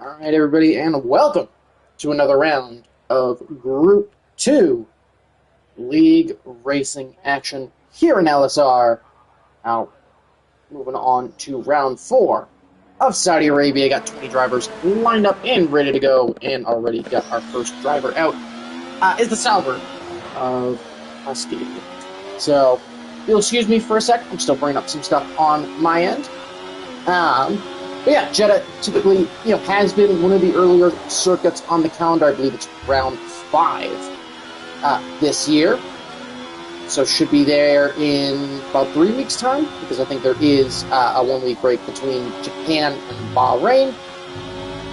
All right, everybody, and welcome to another round of Group 2 League Racing action here in LSR. Now, moving on to round 4 of Saudi Arabia. Got 20 drivers lined up and ready to go, and already got our first driver out. Is the Salver of Husky. So, you'll excuse me for a sec. I'm still bringing up some stuff on my end. But yeah, Jeddah typically, has been one of the earlier circuits on the calendar. I believe it's round 5 this year. So should be there in about 3 weeks' time, because I think there is a 1-week break between Japan and Bahrain.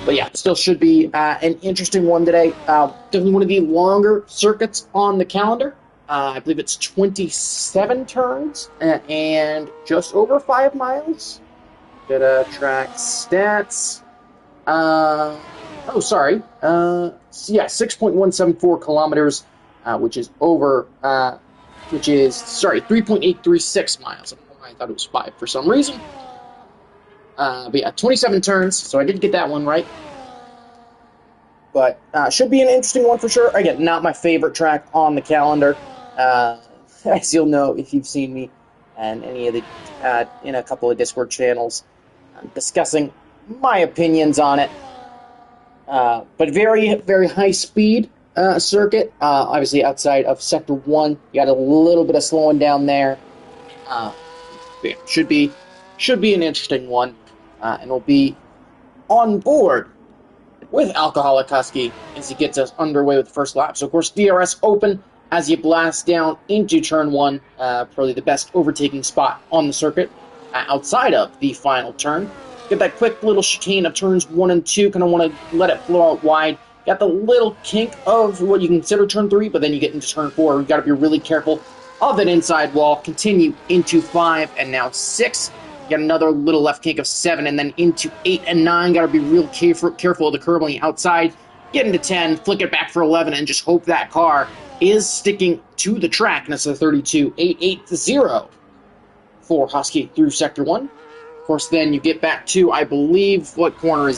But yeah, still should be an interesting one today. Definitely one of the longer circuits on the calendar. I believe it's 27 turns and just over 5 miles. Jeddah track stats. 6.174 kilometers, which is 3.836 miles. I don't know why I thought it was 5 for some reason. But yeah, 27 turns, so I did get that one right. But should be an interesting one for sure. Again, not my favorite track on the calendar. As you'll know if you've seen me and any of the in a couple of Discord channels discussing my opinions on it. But very, very high speed circuit. Obviously outside of Sector 1, you got a little bit of slowing down there. Yeah, should be an interesting one. And we'll be on board with Alcoholic Husky as he gets us underway with the first lap. So of course DRS open as you blast down into turn 1, probably the best overtaking spot on the circuit. Outside of the final turn. Get that quick little chicane of turns 1 and 2, kind of want to let it flow out wide. Got the little kink of what you consider turn 3, but then you get into turn 4. You've got to be really careful of that inside wall. Continue into 5 and now 6. Got another little left kink of 7 and then into 8 and 9. Got to be real careful of the curb on the outside. Get into 10, flick it back for 11, and just hope that car is sticking to the track. And it's a 32.880. For Husky through Sector 1. Of course, then you get back to, I believe, what corner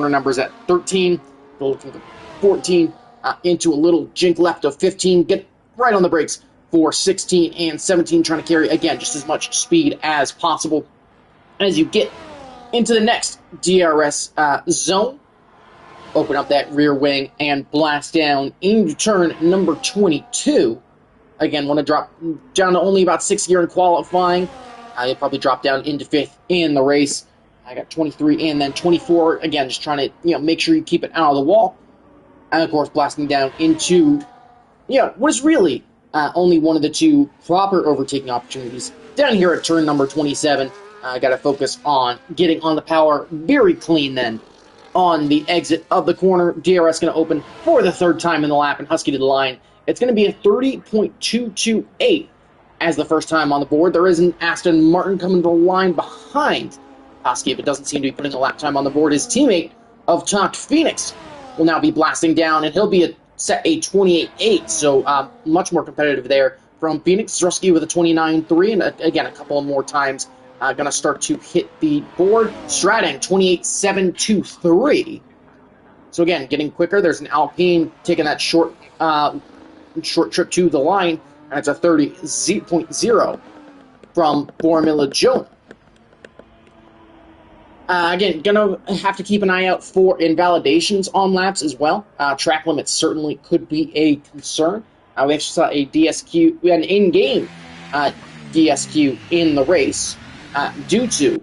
number is at 13, looking for 14, into a little jink left of 15, get right on the brakes for 16 and 17, trying to carry, again, just as much speed as possible as you get into the next DRS zone. Open up that rear wing and blast down into turn number 22. Again, want to drop down to only about 6th gear in qualifying. You'll probably drop down into 5th in the race. I got 23 and then 24. Again, just trying to make sure you keep it out of the wall. And of course, blasting down into what is really only one of the 2 proper overtaking opportunities. Down here at turn number 27, I got to focus on getting on the power very clean then. On the exit of the corner, DRS going to open for the 3rd time in the lap and Husky to the line. It's going to be a 30.228 as the first time on the board. There is an Aston Martin coming to the line behind Husky, but doesn't seem to be putting a lap time on the board. His teammate of Talk Phoenix will now be blasting down, and he'll be set a 28.8, so much more competitive there from Phoenix. Drusky with a 29.3, and again, a couple of more times going to start to hit the board. Stratton, 28.723. So again, getting quicker. There's an Alpine taking that short trip to the line, and it's a 30.0 from Formula Jonah. Again, gonna have to keep an eye out for invalidations on laps as well. Track limits certainly could be a concern. We actually saw a DSQ, an in-game DSQ in the race due to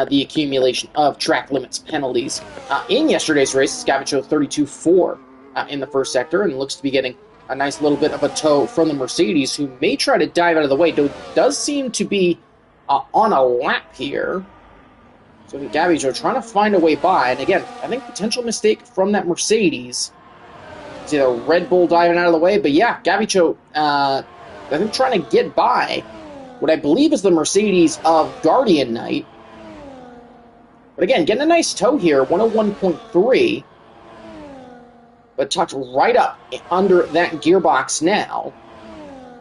the accumulation of track limits penalties. In yesterday's race, Scavicho 32.4 in the first sector, and looks to be getting a nice little bit of a tow from the Mercedes, who may try to dive out of the way. Does seem to be on a lap here. So Gavicho trying to find a way by, and again, I think potential mistake from that Mercedes. It's either Red Bull diving out of the way, but yeah, Gavicho, I think trying to get by what I believe is the Mercedes of Guardian Knight. But again, getting a nice tow here, 101.3. But tucked right up under that gearbox now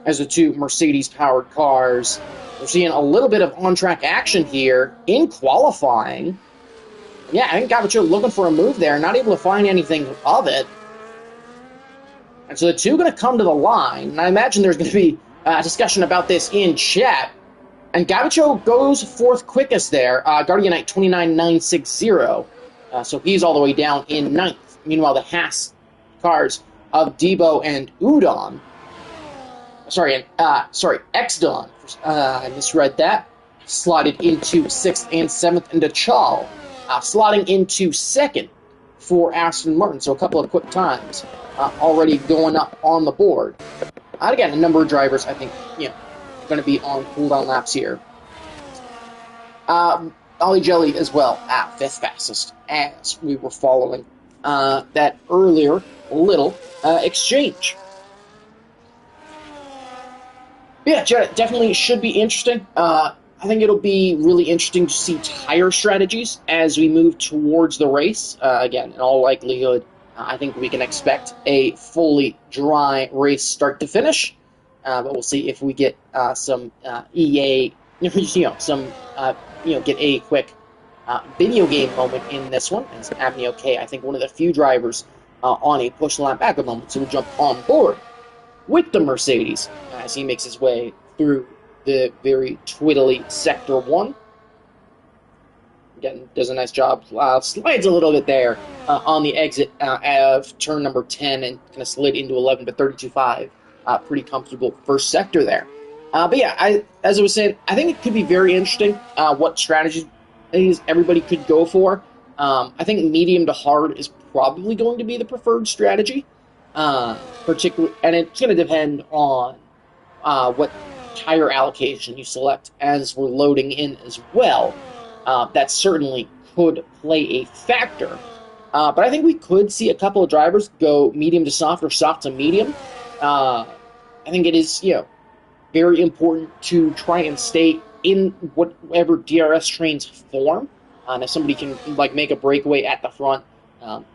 as the 2 Mercedes-powered cars. We're seeing a little bit of on-track action here in qualifying. Yeah, I think Gavacho looking for a move there, not able to find anything of it. And so the two going to come to the line, and I imagine there's going to be a discussion about this in chat. And Gavacho goes fourth quickest there, Guardian Knight 29,960. So he's all the way down in ninth. Meanwhile, the Haas cars of Debo and Udon, sorry, Xdon, I misread that, slotted into 6th and 7th, and Dachal slotting into 2nd for Aston Martin. So a couple of quick times already going up on the board. And again, a number of drivers, I think, going to be on cooldown laps here. Ollie Jelly as well, 5th fastest, as we were following that earlier little exchange. Yeah, definitely should be interesting. I think it'll be really interesting to see tire strategies as we move towards the race. Again, in all likelihood, I think we can expect a fully dry race start to finish. But we'll see if we get some EA, get a quick video game moment in this one. As Abney K, I think one of the few drivers on a push lap back at the moment, so we'll jump on board with the Mercedes as he makes his way through the very twiddly Sector 1. Again, does a nice job. Slides a little bit there on the exit of turn number 10 and kind of slid into 11, but 32.5. Pretty comfortable first sector there. But yeah, as I was saying, I think it could be very interesting what strategies everybody could go for. I think medium to hard is probably going to be the preferred strategy. Particularly, and it's going to depend on what tire allocation you select as we're loading in as well. That certainly could play a factor. But I think we could see a couple of drivers go medium to soft or soft to medium. I think it is, very important to try and stay in whatever DRS trains form. If somebody can make a breakaway at the front,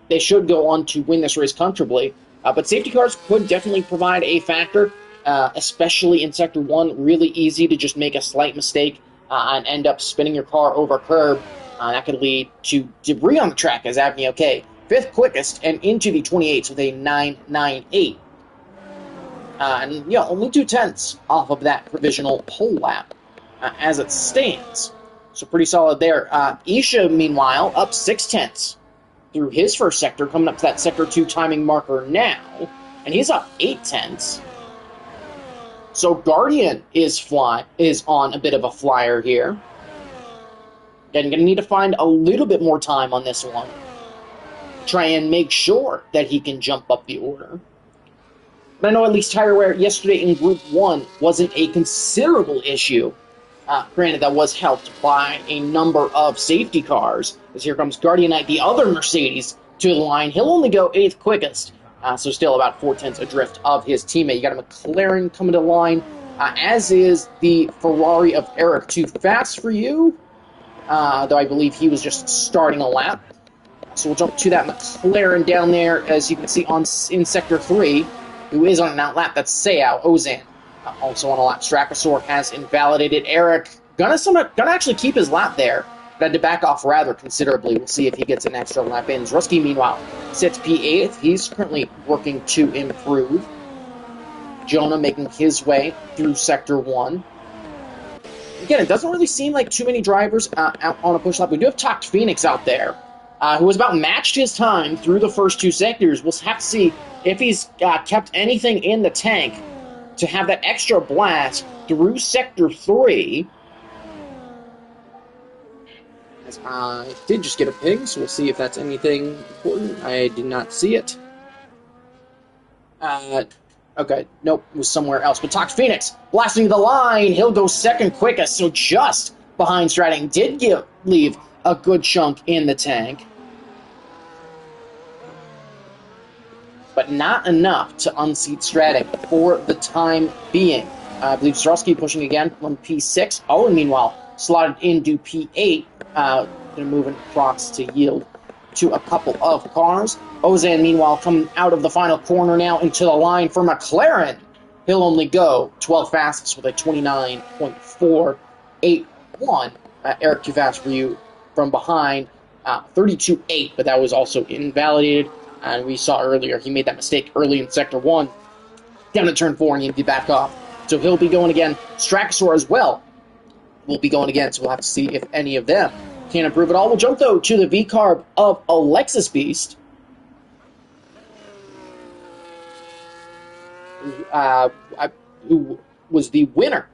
they should go on to win this race comfortably. But safety cars could definitely provide a factor, especially in Sector 1. Really easy to just make a slight mistake and end up spinning your car over a curb. That could lead to debris on the track, as Abney OK, 5th quickest and into the 28s with a 9.98. And only 2/10 off of that provisional pole lap as it stands. So pretty solid there. Isha, meanwhile, up 6/10 through his first sector, coming up to that Sector 2 timing marker now, and he's up 8/10. So Guardian is on a bit of a flyer here. And going to need to find a little bit more time on this one. Try and make sure that he can jump up the order. But I know at least tire wear yesterday in Group 1 wasn't a considerable issue. Granted, that was helped by a number of safety cars. As here comes Guardian Knight, the other Mercedes, to the line. He'll only go 8th quickest, so still about 4/10 adrift of his teammate. You got a McLaren coming to the line, as is the Ferrari of Eric. Too fast for you, though I believe he was just starting a lap. So we'll jump to that McLaren down there, as you can see in Sector 3, who is on an out lap. That's Seau Ozan. Also on a lap. Strakasaur has invalidated Eric. Gonna actually keep his lap there, but had to back off rather considerably. We'll see if he gets an extra lap in. Zruski, meanwhile, sits P8th. He's currently working to improve. Jonah making his way through Sector 1. Again, it doesn't really seem like too many drivers out on a push lap. We do have Talked Phoenix out there, who has about matched his time through the first two sectors. We'll have to see if he's kept anything in the tank to have that extra blast through Sector 3. As I did just get a ping, so we'll see if that's anything important. I did not see it. Okay, nope, it was somewhere else. But Talked Phoenix, blasting the line, he'll go 2nd quickest, so just behind Stratting. Did leave a good chunk in the tank, but not enough to unseat Stratting for the time being. I believe Zruski pushing again from P6. Owen, meanwhile, slotted into P8. Going to move across to yield to a couple of cars. Ozan, meanwhile, coming out of the final corner now into the line for McLaren. He'll only go 12 fastest with a 29.481. Eric, too fast for you from behind. 32.8, but that was also invalidated. And we saw earlier he made that mistake early in Sector 1, down to Turn 4, and he had to back off. So he'll be going again. Strachosaur as well will be going again, so we'll have to see if any of them can improve at all. We'll jump, though, to the V-Carb of Alexis Beast. Who was the winner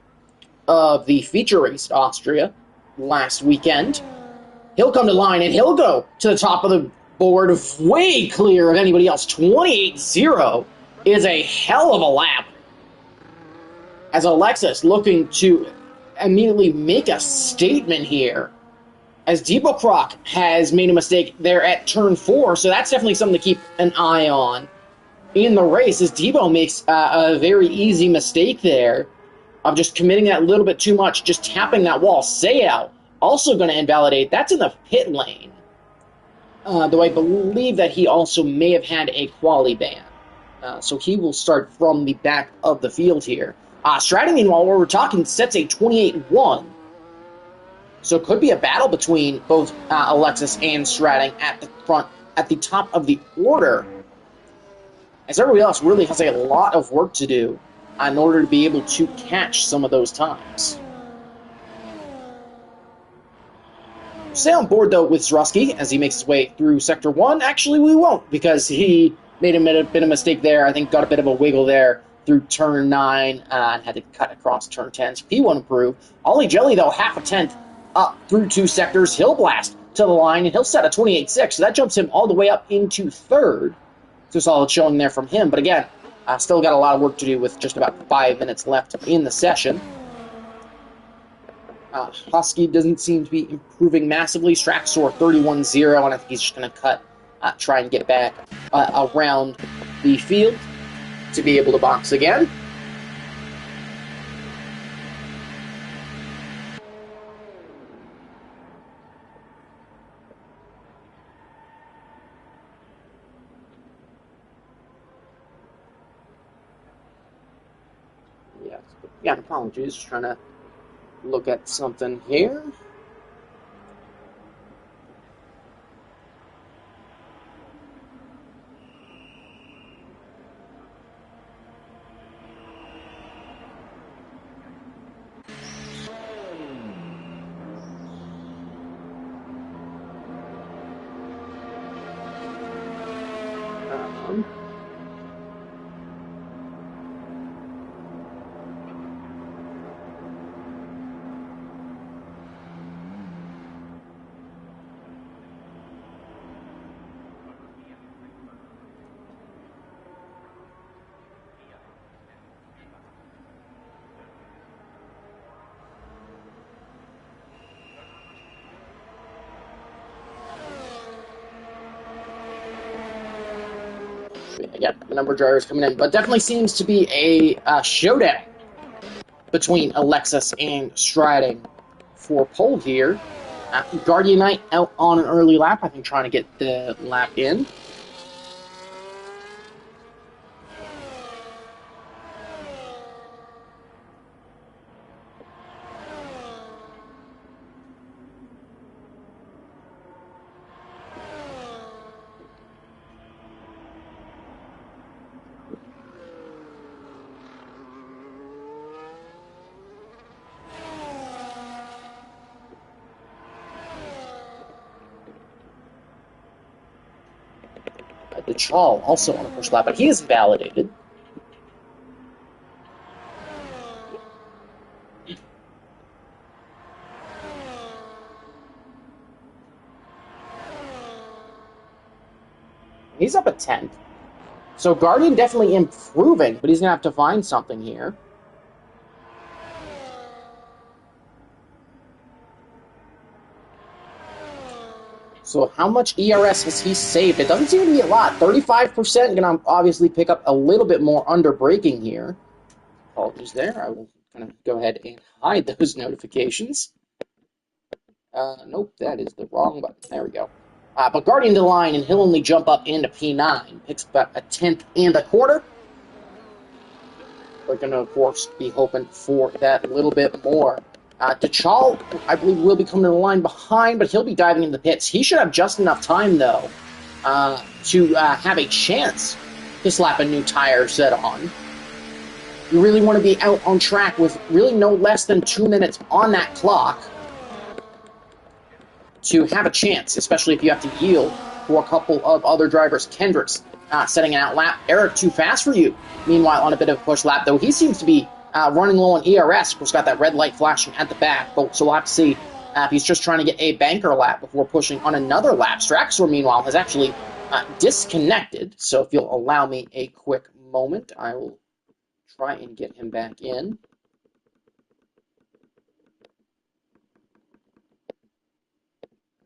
of the feature race at Austria last weekend. He'll come to line, and he'll go to the top of the board, way clear of anybody else. 28-0 is a hell of a lap, as Alexis looking to immediately make a statement here, as Debo Croc has made a mistake there at turn 4, so that's definitely something to keep an eye on in the race, as Debo makes a very easy mistake there of just committing that little bit too much, just tapping that wall. Sayao also going to invalidate. That's in the pit lane, though I believe that he also may have had a quali ban. So he will start from the back of the field here. Stratton, meanwhile, where we're talking, sets a 28-1. So it could be a battle between both Alexis and Stratton at the front, at the top of the order, as everybody else really has a lot of work to do in order to be able to catch some of those times. Stay on board, though, with Zrusky as he makes his way through Sector 1. Actually, we won't, because he made a bit of a mistake there. I think got a bit of a wiggle there through Turn 9 and had to cut across Turn 10. So he won't improve. Ollie Jelly, though, half a tenth up through 2 sectors. He'll blast to the line, and he'll set a 28-6. So that jumps him all the way up into 3rd. So solid showing there from him. But again, still got a lot of work to do with just about 5 minutes left in the session. Husky doesn't seem to be improving massively. Strachosaur 31-0, and I think he's just going to cut, try and get back around the field to be able to box again. Yeah, apologies. Trying to look at something here. Yeah, the number of drivers coming in, but definitely seems to be a showdown between Alexis and Stratton for pole here. Guardian Knight out on an early lap, I think trying to get the lap in. The Chal also on the first lap, but he is validated. He's up at 10th. So Guardian definitely improving, but he's going to have to find something here. So how much ERS has he saved? It doesn't seem to be a lot. 35%. Going to obviously pick up a little bit more under braking here. Apologies there. I will kind of go ahead and hide those notifications. Nope, that is the wrong button. There we go. But Guardian to the line, and he'll only jump up into P9. Picks up a 10th and a quarter. We're going to, of course, be hoping for that little bit more DeChal, I believe, will be coming to the line behind, but he'll be diving into the pits. He should have just enough time, though, to have a chance to slap a new tire set on. You really want to be out on track with really no less than 2 minutes on that clock to have a chance, especially if you have to yield for a couple of other drivers. Kendricks setting an out lap. Eric too fast for you. Meanwhile, on a bit of a push lap, though, he seems to be running low on ERS. Of course, got that red light flashing at the back, so we'll have to see if he's just trying to get a banker lap before pushing on another lap. Straxor, meanwhile, has actually disconnected, so if you'll allow me a quick moment, I will try and get him back in.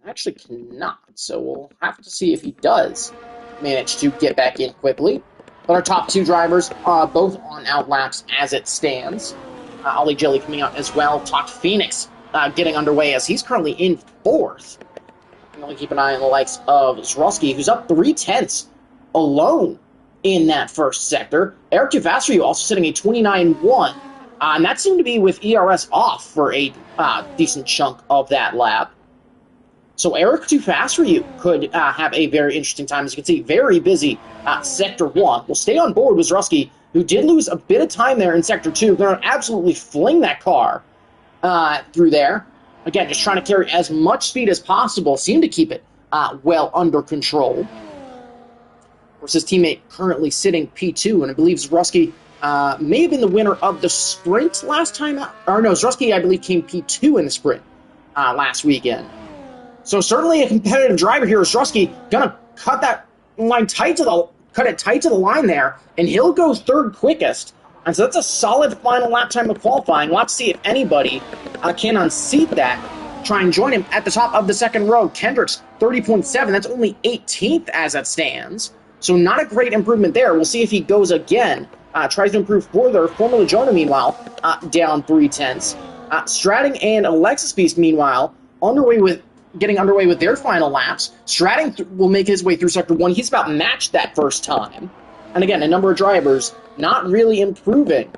Actually cannot, so we'll have to see if he does manage to get back in quickly. But our top two drivers, both on out laps as it stands. Ollie Jelly coming out as well. Talk Phoenix getting underway as he's currently in fourth. And only keep an eye on the likes of Zroski, who's up 3/10 alone in that first sector. Eric Too Fast for You also sitting a 29-1. And that seemed to be with ERS off for a decent chunk of that lap. So Eric Too Fast for You could have a very interesting time. As you can see, very busy Sector 1. We'll stay on board with Zroski, who did lose a bit of time there in Sector 2. Going to absolutely fling that car through there. Again, just trying to carry as much speed as possible. Seem to keep it well under control. Of course, his teammate currently sitting P2, and I believe Zroski may have been the winner of the sprint last time out. Or no, Zroski, I believe, came P2 in the sprint last weekend. So certainly a competitive driver here is Zroski, gonna cut that line tight to the line there, and he'll go third quickest. And so that's a solid final lap time of qualifying. We'll have to see if anybody can unseat that. Try and join him at the top of the second row. Kendricks, 30.7. That's only 18th as it stands. So not a great improvement there. We'll see if he goes again. Tries to improve further. Formula Jonah, meanwhile, down 3/10. Stratting and Alexis Beast, meanwhile, getting underway with their final laps. Stratting will make his way through Sector 1. He's about matched that first time. And again, a number of drivers not really improving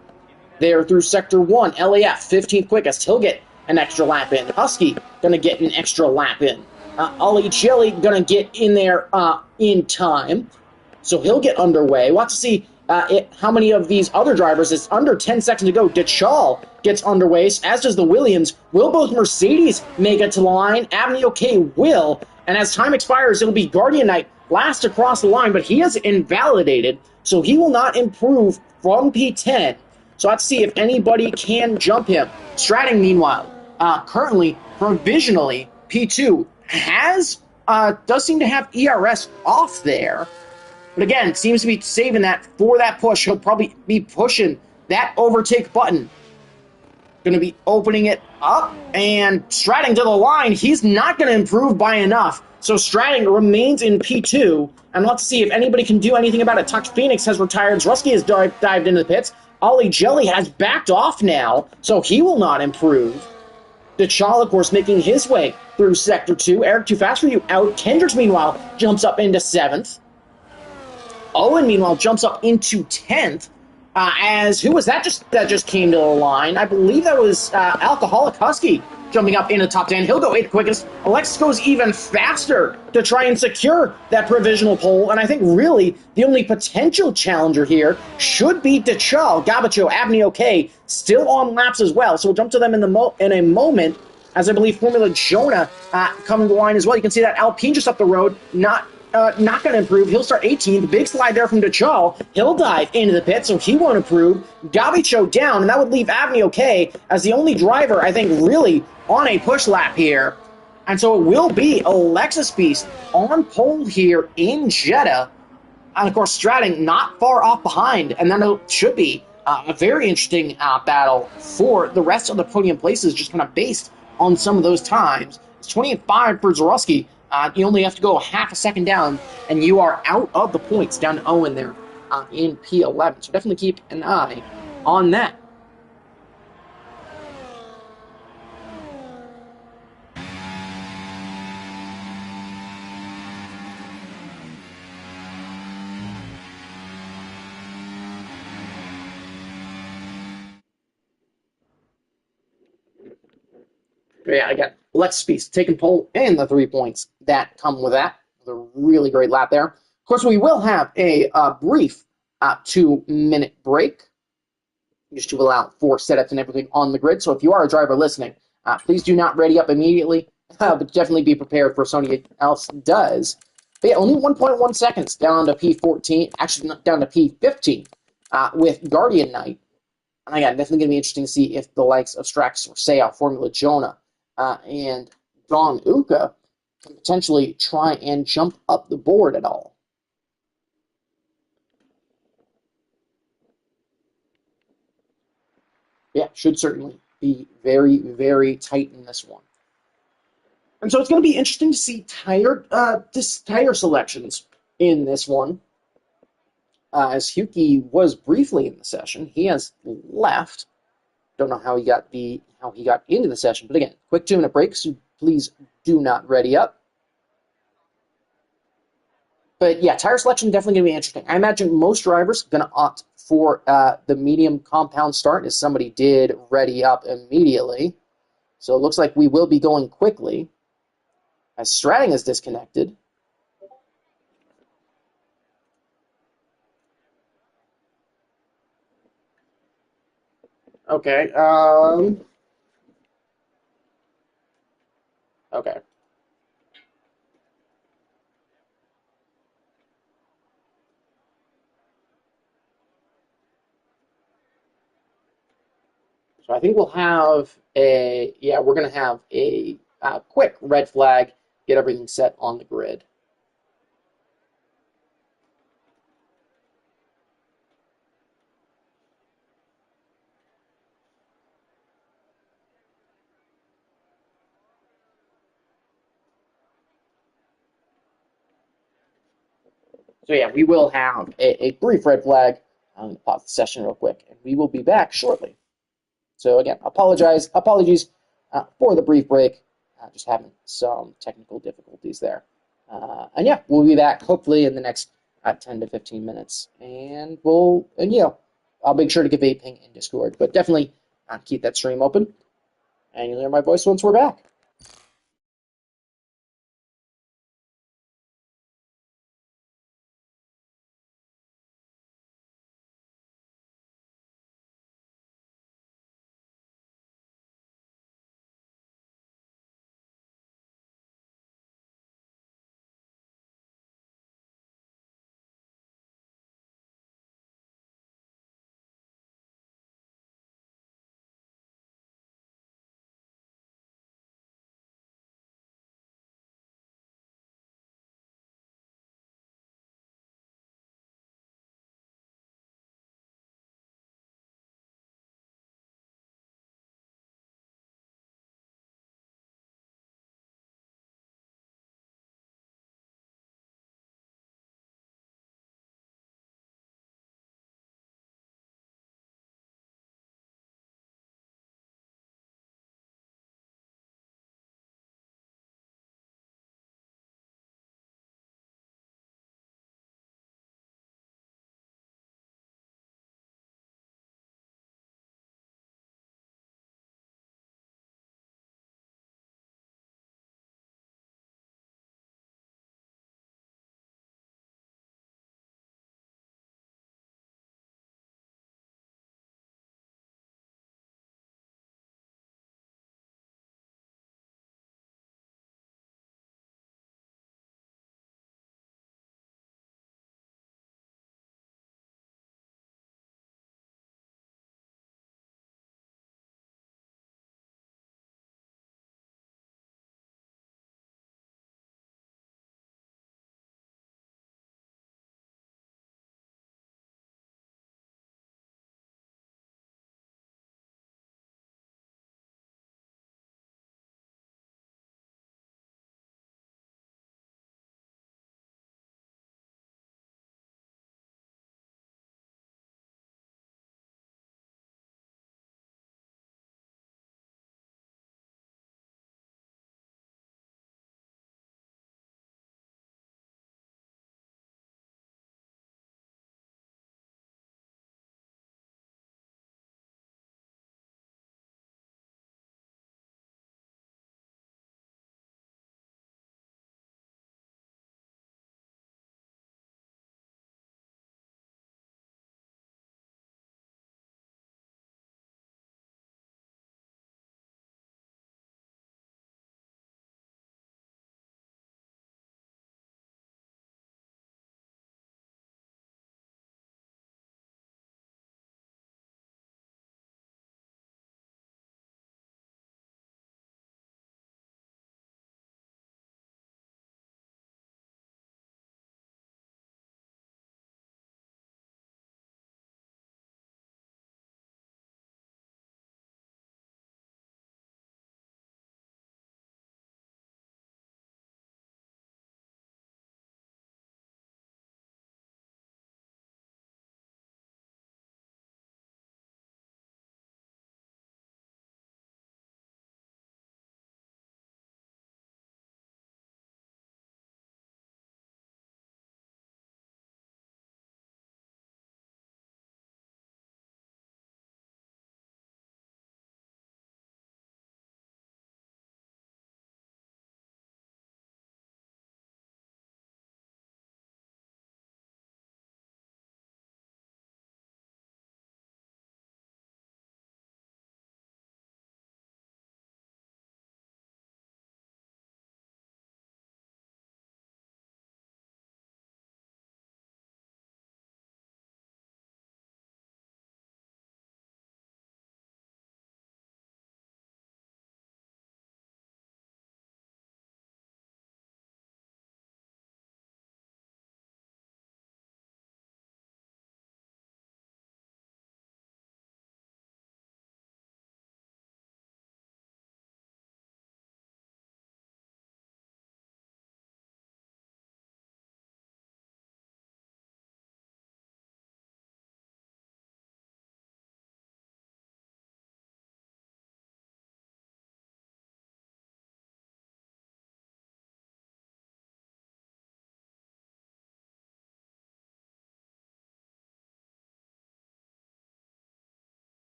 there through Sector 1. LAF, 15th quickest. He'll get an extra lap in. Husky, going to get an extra lap in. Ollie Jelly, going to get in there in time. So he'll get underway. We'll have to see how many of these other drivers. It's under 10 seconds to go. DeChal gets underway, as does the Williams. Will both Mercedes make it to the line? Avenue OK will. And as time expires, it'll be Guardian Knight last across the line, but he is invalidated, so he will not improve from P10. So let's see if anybody can jump him. Stratting, meanwhile, currently, provisionally, P2 does seem to have ERS off there. But again, seems to be saving that for that push. He'll probably be pushing that overtake button. Going to be opening it up and Stratting to the line. He's not going to improve by enough. So Stratting remains in P2. And let's see if anybody can do anything about it. Touch Phoenix has retired. Zroski has dived into the pits. Ollie Jelly has backed off now, so he will not improve. DeChal, of course, making his way through Sector 2. Eric Too Fast for You out. Kendricks, meanwhile, jumps up into 7th. Owen, meanwhile, jumps up into 10th. Who was that just came to the line? I believe that was Alcoholic Husky jumping up into the top 10. He'll go 8th quickest. Alexis goes even faster to try and secure that provisional pole. And I think really the only potential challenger here should be DeChal, Gabacho, Abney OK, still on laps as well. So we'll jump to them in a moment, as I believe Formula Jonah coming to the line as well. You can see that Alpine just up the road, not going to improve. He'll start 18th. Big slide there from DeChal. He'll dive into the pit, so he won't improve. Gabicho down, and that would leave Avenue OK as the only driver, I think, really on a push lap here. And so it will be Alexis Beast on pole here in Jeddah. And, of course, Stratting not far off behind. And then it should be a very interesting battle for the rest of the podium places, just kind of based on some of those times. It's 20-5 for Zoroski. You only have to go half a second down, and you are out of the points, down to Owen there in P11. So definitely keep an eye on that. So yeah, again, Alexis Speed taking pole and the 3 points that come with that. A really great lap there. Of course, we will have a brief 2-minute break just to allow for setups and everything on the grid. So if you are a driver listening, please do not ready up immediately, but definitely be prepared for somebody else does. But yeah, only 1.1 seconds down to P14, actually down to P15 with Guardian Knight. And again, definitely going to be interesting to see if the likes of Strax or Seiya, Formula Jonah, and Don Uka can potentially try and jump up the board at all. Yeah, should certainly be very, very tight in this one. And so it's going to be interesting to see tire selections in this one. As Hyuki was briefly in the session, he has left. Don't know how he got into the session, but again, quick 2-minute break. So please do not ready up. But yeah, tire selection definitely going to be interesting. I imagine most drivers going to opt for the medium compound start, as somebody did ready up immediately. So it looks like we will be going quickly. As Stratting is disconnected. Okay. Okay. So I think we'll have we're going to have a quick red flag, get everything set on the grid. So yeah, we will have a brief red flag. I'm going to pause the session real quick, and we will be back shortly. So again, apologies for the brief break. Just having some technical difficulties there. And yeah, we'll be back hopefully in the next 10 to 15 minutes. And I'll make sure to give a ping in Discord, but definitely keep that stream open. And you'll hear my voice once we're back.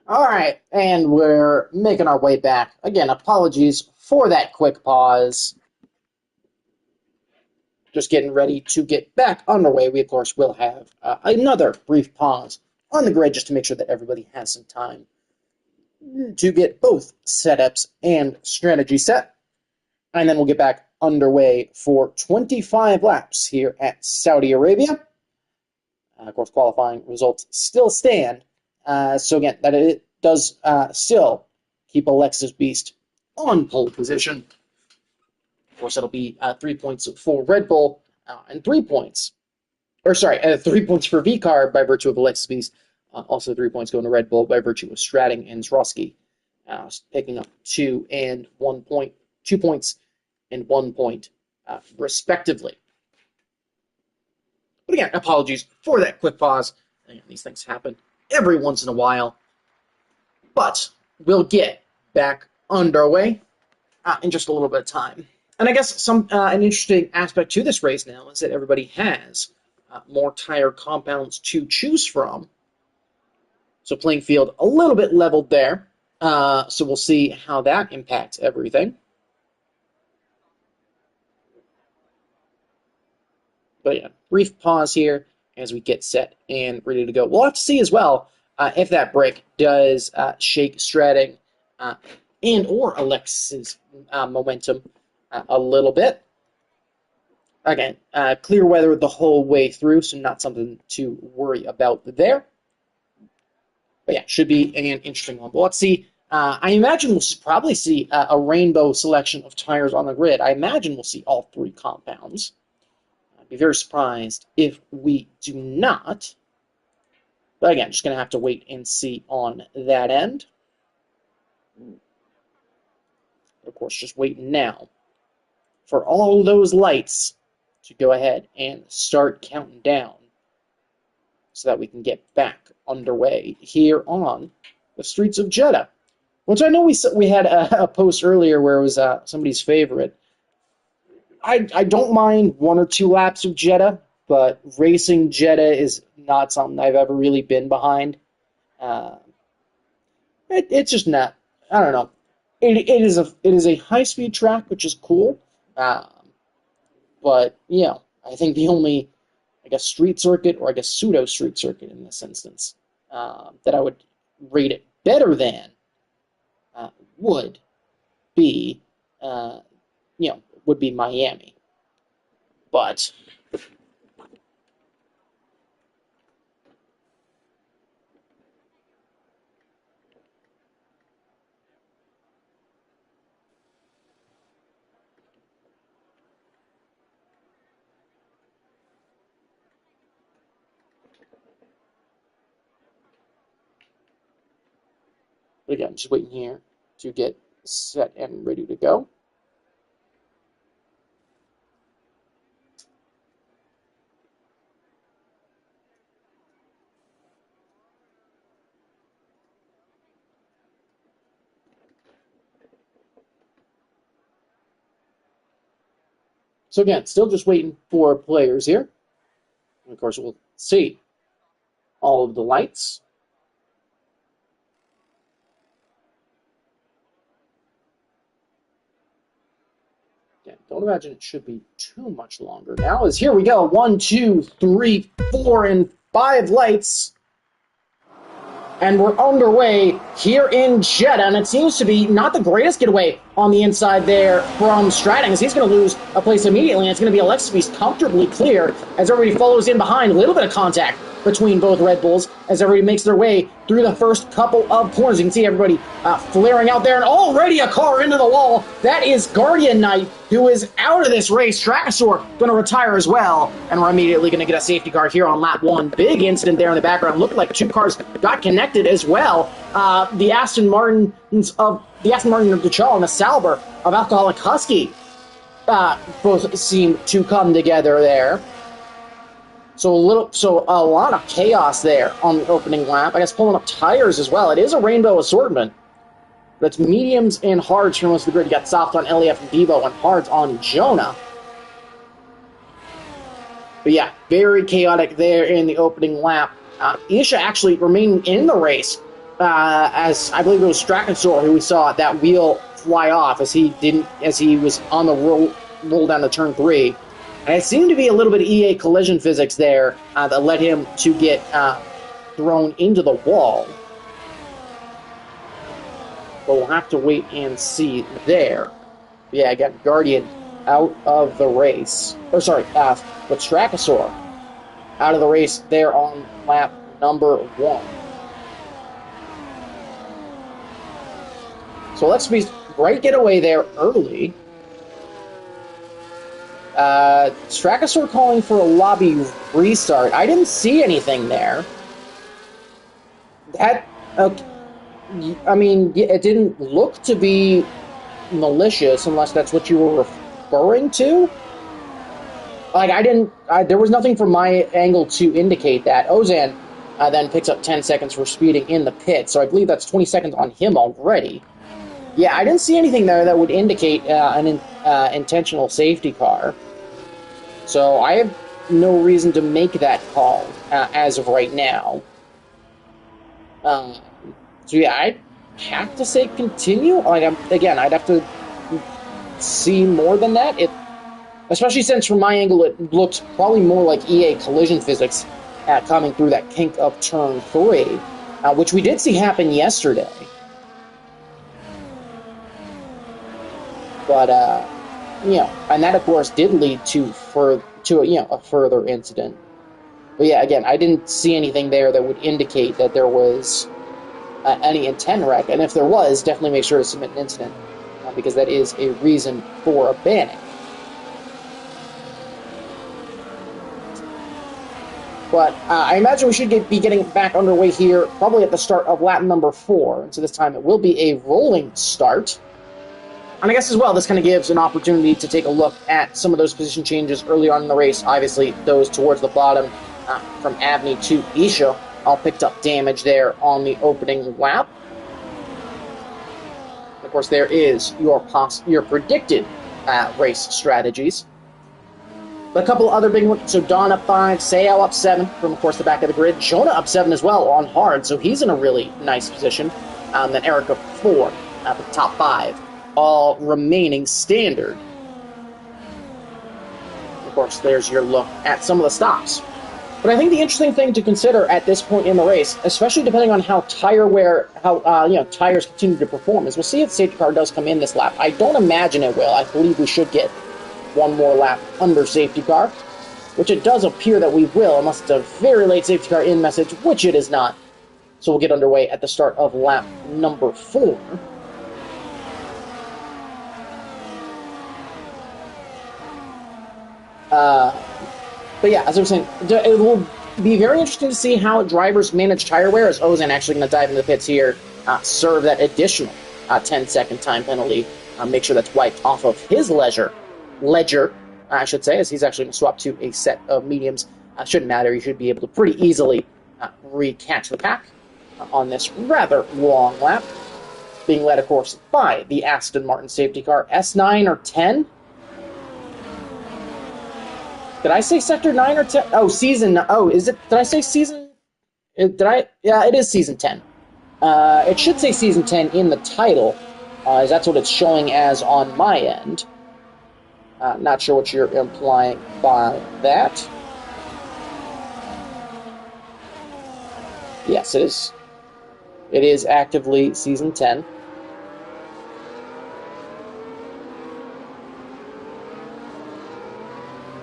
All right, and we're making our way back. Again, apologies for that quick pause. Just getting ready to get back underway. We, of course, will have another brief pause on the grid just to make sure that everybody has some time to get both setups and strategy set. And then we'll get back underway for 25 laps here at Saudi Arabia. Of course, qualifying results still stand. So again, that it does still keep Alexis Beast on pole position. Of course, it'll be 3 points for Red Bull and 3 points. Or sorry, 3 points for VCAR by virtue of Alexis Beast. Also 3 points going to Red Bull by virtue of Stratting and Zroski, picking up 2 and 1 point, 2 points and 1 point, respectively. But again, apologies for that quick pause. Again, these things happen every once in a while. But we'll get back underway in just a little bit of time. And I guess an interesting aspect to this race now is that everybody has more tire compounds to choose from. So playing field a little bit leveled there. So we'll see how that impacts everything. But yeah, brief pause here as we get set and ready to go. We'll have to see as well if that break does shake Stratting and or Alexis's momentum a little bit. Again, clear weather the whole way through, so not something to worry about there. But yeah, should be an interesting one. But let's see. I imagine we'll probably see a rainbow selection of tires on the grid. I imagine we'll see all 3 compounds. I'd be very surprised if we do not. But again, just going to have to wait and see on that end. Of course, just waiting now for all those lights to go ahead and start counting down so that we can get back underway here on the streets of Jeddah. Which I know we had a post earlier where it was somebody's favorite. I don't mind 1 or 2 laps of Jeddah, but racing Jeddah is not something I've ever really been behind. It's just not. I don't know. It is a high speed track, which is cool. But I think the only, I guess, street circuit or I guess pseudo street circuit in this instance that I would rate it better than would be would be Miami. But again, just waiting here to get set and ready to go. So again, still just waiting for players here. And of course, we'll see all of the lights. Again, don't imagine it should be too much longer now. As here we go, 1, 2, 3, 4, and 5 lights. And we're underway here in Jeddah, and it seems to be not the greatest getaway on the inside there from Stratting, as he's going to lose a place immediately, and it's going to be Alexis Beast comfortably clear as everybody follows in behind. A little bit of contact between both Red Bulls as everybody makes their way through the first couple of corners. You can see everybody flaring out there, and already a car into the wall. That is Guardian Knight, who is out of this race. Stratosaur going to retire as well, and we're immediately going to get a safety car here on lap 1. Big incident there in the background. Looked like 2 cars got connected as well. The Aston Martin of Duchal and the Sauber of Alcoholic Husky both seem to come together there. So a lot of chaos there on the opening lap. I guess pulling up tires as well. It is a rainbow assortment. But it's mediums and hards for most of the grid. You got soft on LEF and Devo and hards on Jonah. But yeah, very chaotic there in the opening lap. Isha actually remaining in the race as I believe it was Strakasaur who we saw that wheel fly off as he was on the roll down to turn 3. And it seemed to be a little bit of EA collision physics there that led him to get thrown into the wall. But we'll have to wait and see there. Yeah, I got Guardian out of the race. Oh, sorry, with Strakasaur out of the race there on lap number 1. So let's be great getaway there early. Strakasaur calling for a lobby restart. I didn't see anything there. That, I mean, it didn't look to be malicious, unless that's what you were referring to. Like, there was nothing from my angle to indicate that. Ozan then picks up 10 seconds for speeding in the pit, so I believe that's 20 seconds on him already. Yeah, I didn't see anything there that would indicate an intentional safety car. So I have no reason to make that call as of right now. So yeah, I'd have to say continue. Like, again, I'd have to see more than that. Especially since from my angle it looked probably more like EA collision physics coming through that kink of turn 3, which we did see happen yesterday. But, and that, of course, did lead to a further incident. But yeah, again, I didn't see anything there that would indicate that there was any intent wreck. And if there was, definitely make sure to submit an incident, because that is a reason for a banning. But I imagine we should be getting back underway here, probably at the start of lap number 4. And so this time it will be a rolling start. And I guess as well, this kind of gives an opportunity to take a look at some of those position changes early on in the race. Obviously, those towards the bottom from Avni to Isha all picked up damage there on the opening lap. Of course, there is your predicted race strategies. But a couple other big ones. So Don up 5, Sayao up 7 from, of course, the back of the grid. Jonah up 7 as well on hard, so he's in a really nice position. Then Eric up 4 at the top 5. All remaining standard. Of course, there's your look at some of the stops. But I think the interesting thing to consider at this point in the race, especially depending on how tires continue to perform, is we'll see if the safety car does come in this lap. I don't imagine it will. I believe we should get one more lap under safety car, which it does appear that we will, unless it's a very late safety car in message, which it is not. So we'll get underway at the start of lap number 4. But yeah, as I was saying, it will be very interesting to see how drivers manage tire wear, as Ozan actually going to dive into the pits here, serve that additional 10-second time penalty, make sure that's wiped off of his ledger, I should say, as he's actually going to swap to a set of mediums. Shouldn't matter, you should be able to pretty easily recatch the pack on this rather long lap, being led, of course, by the Aston Martin safety car, S9 or 10? Did I say Sector 9 or 10? Oh, Season... Oh, is it... Did I say Season... Yeah, it is Season 10. It should say Season 10 in the title, as that's what it's showing as on my end. Not sure what you're implying by that. Yes, it is. It is actively Season 10.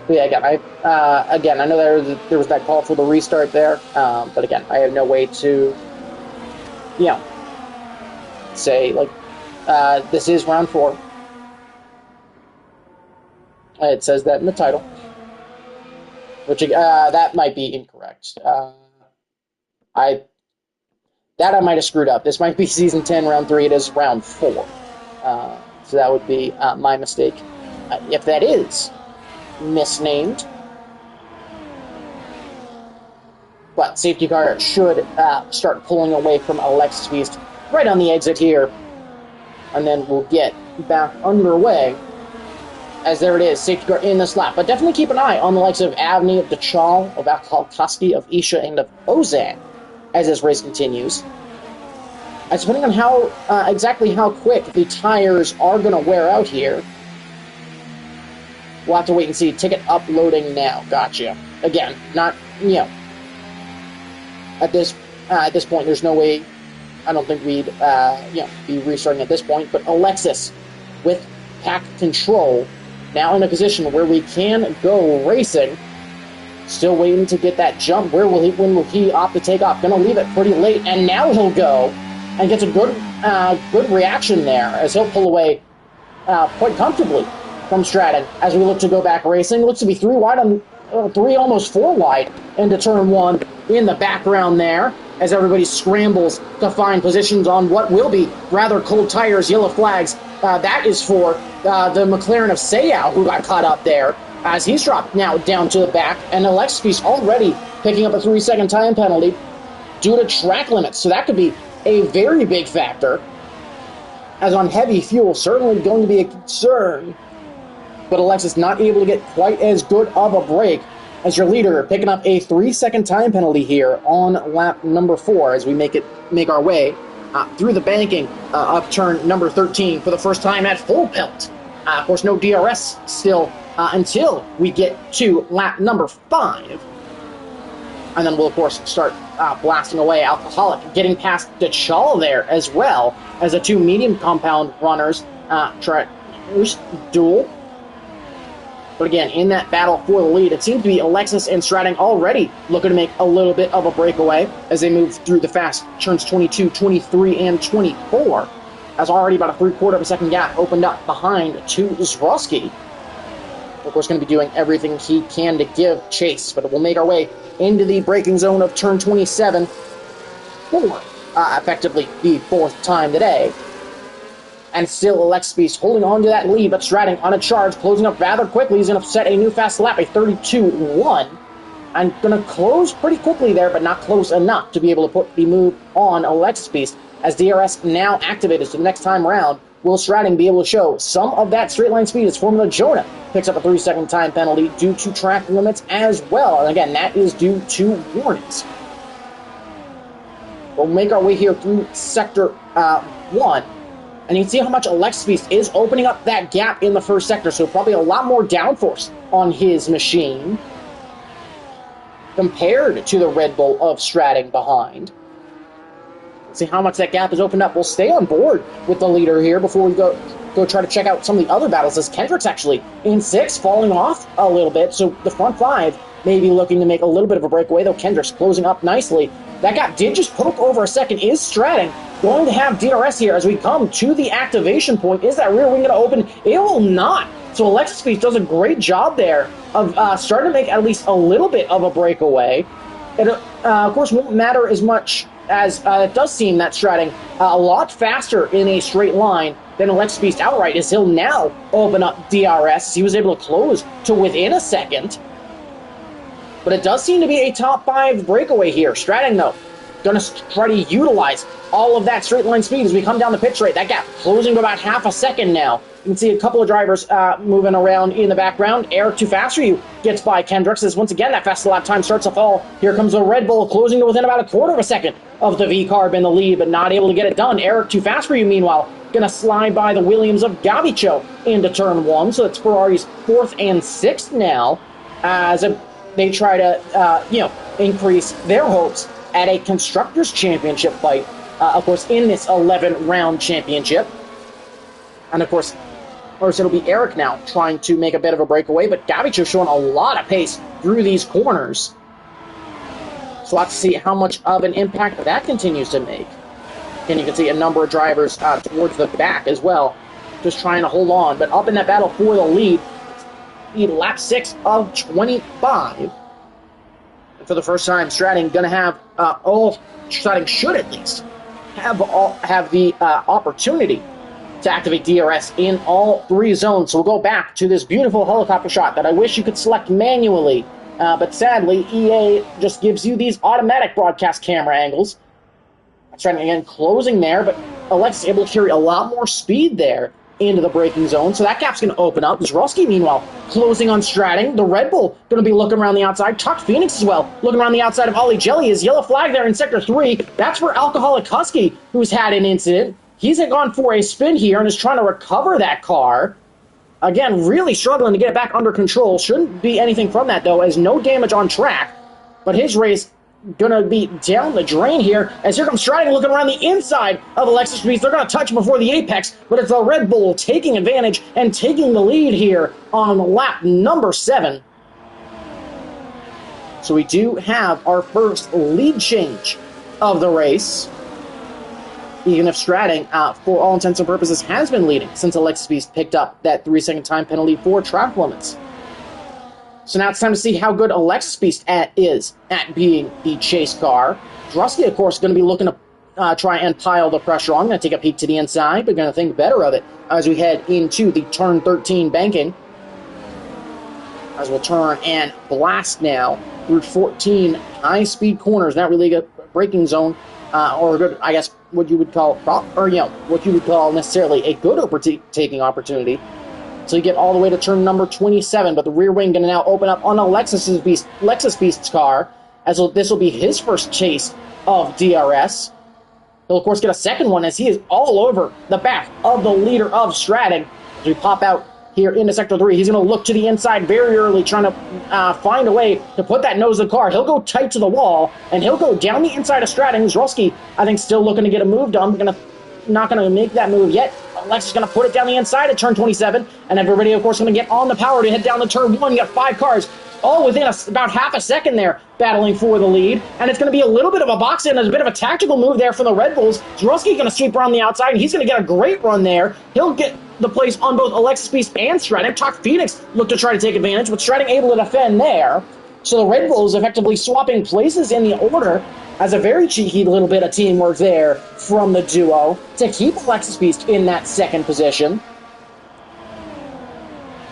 But yeah, again, I know there was that call for the restart there, but again, I have no way to, say, like, this is round 4. It says that in the title, which, that might be incorrect. I might have screwed up. This might be Season 10, Round 3. It is Round 4. So that would be my mistake. If that is misnamed. But safety car should start pulling away from Alexis Beast right on the exit here. And then we'll get back underway. As there it is, safety car in this lap. But definitely keep an eye on the likes of Avni, of Dachal, of Alkalkoski, of Isha, and of Ozan as this race continues. depending on how exactly how quick the tires are going to wear out here. We'll have to wait and see. Ticket uploading now. Gotcha. Again, not, at this point, there's no way, I don't think we'd, be restarting at this point. But Alexis, with pack control, now in a position where we can go racing. Still waiting to get that jump. When will he opt to take off? Gonna leave it pretty late, and now he'll go and gets a good reaction there as he'll pull away quite comfortably from Stratton as we look to go back racing. Looks to be 3 wide on 3, almost 4 wide into turn 1 in the background there as everybody scrambles to find positions on what will be rather cold tires. Yellow flags. That is for the McLaren of Sayao, who got caught up there as he's dropped now down to the back, and Alexis already picking up a 3-second time penalty due to track limits. So that could be a very big factor, as on heavy fuel, certainly going to be a concern. But Alexis not able to get quite as good of a break as your leader, picking up a 3-second time penalty here on lap number 4 as we make our way through the banking of turn number 13 for the first time at full pelt. Of course, no DRS still until we get to lap number 5. And then we'll, of course, start blasting away. Alcoholic getting past DeChal there as well as the 2 medium compound runners try duel. But again, in that battle for the lead, it seems to be Alexis and Stratton already looking to make a little bit of a breakaway as they move through the fast turns 22, 23, and 24. As already about a 3/4 of a second gap opened up behind to Zbrowski. Of course, going to be doing everything he can to give chase, but we'll make our way into the braking zone of turn 27 for effectively the 4th time today. And still Alexis holding on to that lead, but Stratton on a charge, closing up rather quickly. He's going to set a new fast lap, a 32-1. And going to close pretty quickly there, but not close enough to be able to put the move on Alexis. As DRS now activated, so the next time around, will Stratton be able to show some of that straight line speed as Formula Jonah picks up a 3-second time penalty due to track limits as well. And again, that is due to warnings. We'll make our way here through Sector 1. And you can see how much Alexis is opening up that gap in the first sector, so probably a lot more downforce on his machine compared to the Red Bull of Stratton behind. Let's see how much that gap is opened up. We'll stay on board with the leader here before we go try to check out some of the other battles, as Kendrick's actually in 6th, falling off a little bit, so the front 5 may be looking to make a little bit of a breakaway, though Kendrick's closing up nicely. That gap did just poke over a second. Is Stratton going to have DRS here as we come to the activation point? Is that rear wing going to open? It will not. So Alexis does a great job there of starting to make at least a little bit of a breakaway. It, of course, won't matter as much as it does seem that Stratton a lot faster in a straight line than Alexis outright, as he'll now open up DRS. He was able to close to within a second. But it does seem to be a top 5 breakaway here. Stratton, though, going to try to utilize all of that straight line speed as we come down the pit straight. That gap closing to about half a second now. You can see a couple of drivers moving around in the background. Eric Too Fast For You gets by Kendricks as once again that fast lap time starts to fall. Here comes the Red Bull closing to within about a 1/4 of a second of the V-Carb in the lead, but not able to get it done. Eric Too Fast For You, meanwhile, going to slide by the Williams of Gavicho into turn 1. So it's Ferrari's 4th and 6th now as they try to, increase their hopes at a Constructors' Championship fight, of course, in this 11-round championship. And, of course, it'll be Eric now trying to make a bit of a breakaway, but Gavicho showing a lot of pace through these corners. So we'll have to see how much of an impact that continues to make. And you can see a number of drivers towards the back as well, just trying to hold on. But up in that battle for the lead, lap 6 of 25. And for the first time, Stratton going to have Stratton should at least have the opportunity to activate DRS in all 3 zones. So we'll go back to this beautiful helicopter shot that I wish you could select manually, but sadly EA just gives you these automatic broadcast camera angles. Stratton again closing there, but Alexis able to carry a lot more speed there into the braking zone, so that gap's going to open up. Zroski, meanwhile, closing on Stratting. The Red Bull going to be looking around the outside. Tuck Phoenix as well, looking around the outside of Ollie Jelly. His yellow flag there in Sector 3. That's for Alcoholic Husky, who's had an incident. He's gone for a spin here and is trying to recover that car. Again, really struggling to get it back under control. Shouldn't be anything from that, though, as no damage on track. But his race gonna be down the drain here, as here comes Striding looking around the inside of Alexis Beast. They're gonna touch before the apex, but it's the Red Bull taking advantage and taking the lead here on lap number 7. So we do have our first lead change of the race. Even if Stratting, for all intents and purposes, has been leading since Alexis Beast picked up that 3-second time penalty for traffic limits. So now it's time to see how good Alexis Beast is at being the chase car. Drusky, of course, going to be looking to try and pile the pressure on. Going to take a peek to the inside, but going to think better of it as we head into the turn 13 banking. As we'll turn and blast now through 14 high-speed corners. Not really a braking zone, or a good, I guess, what you would call, what you would call necessarily a good overtaking opportunity. So you get all the way to turn number 27, but the rear wing going to now open up on Lexus Beast's car, as this will be his first chase of DRS. He'll, of course, get a second one as he is all over the back of the leader of Stratting. As we pop out here into Sector 3, he's going to look to the inside very early, trying to find a way to put that nose of the car. He'll go tight to the wall, and he'll go down the inside of Stratting. Zroski, I think, still looking to get a move done. Not going to make that move yet. Lex is going to put it down the inside at turn 27, and everybody, of course, going to get on the power to head down to turn 1. You got 5 cars, all within about half a second there, battling for the lead, and it's going to be a little bit of a box-in, a bit of a tactical move there from the Red Bulls. Zroski going to sweep around the outside, and he's going to get a great run there. He'll get the place on both Alexis Beast and Stratting. Talk Phoenix look to try to take advantage, but Stratting able to defend there. So the Red Bulls effectively swapping places in the order, as a very cheeky little bit of teamwork there from the duo to keep Alexis Beast in that second position.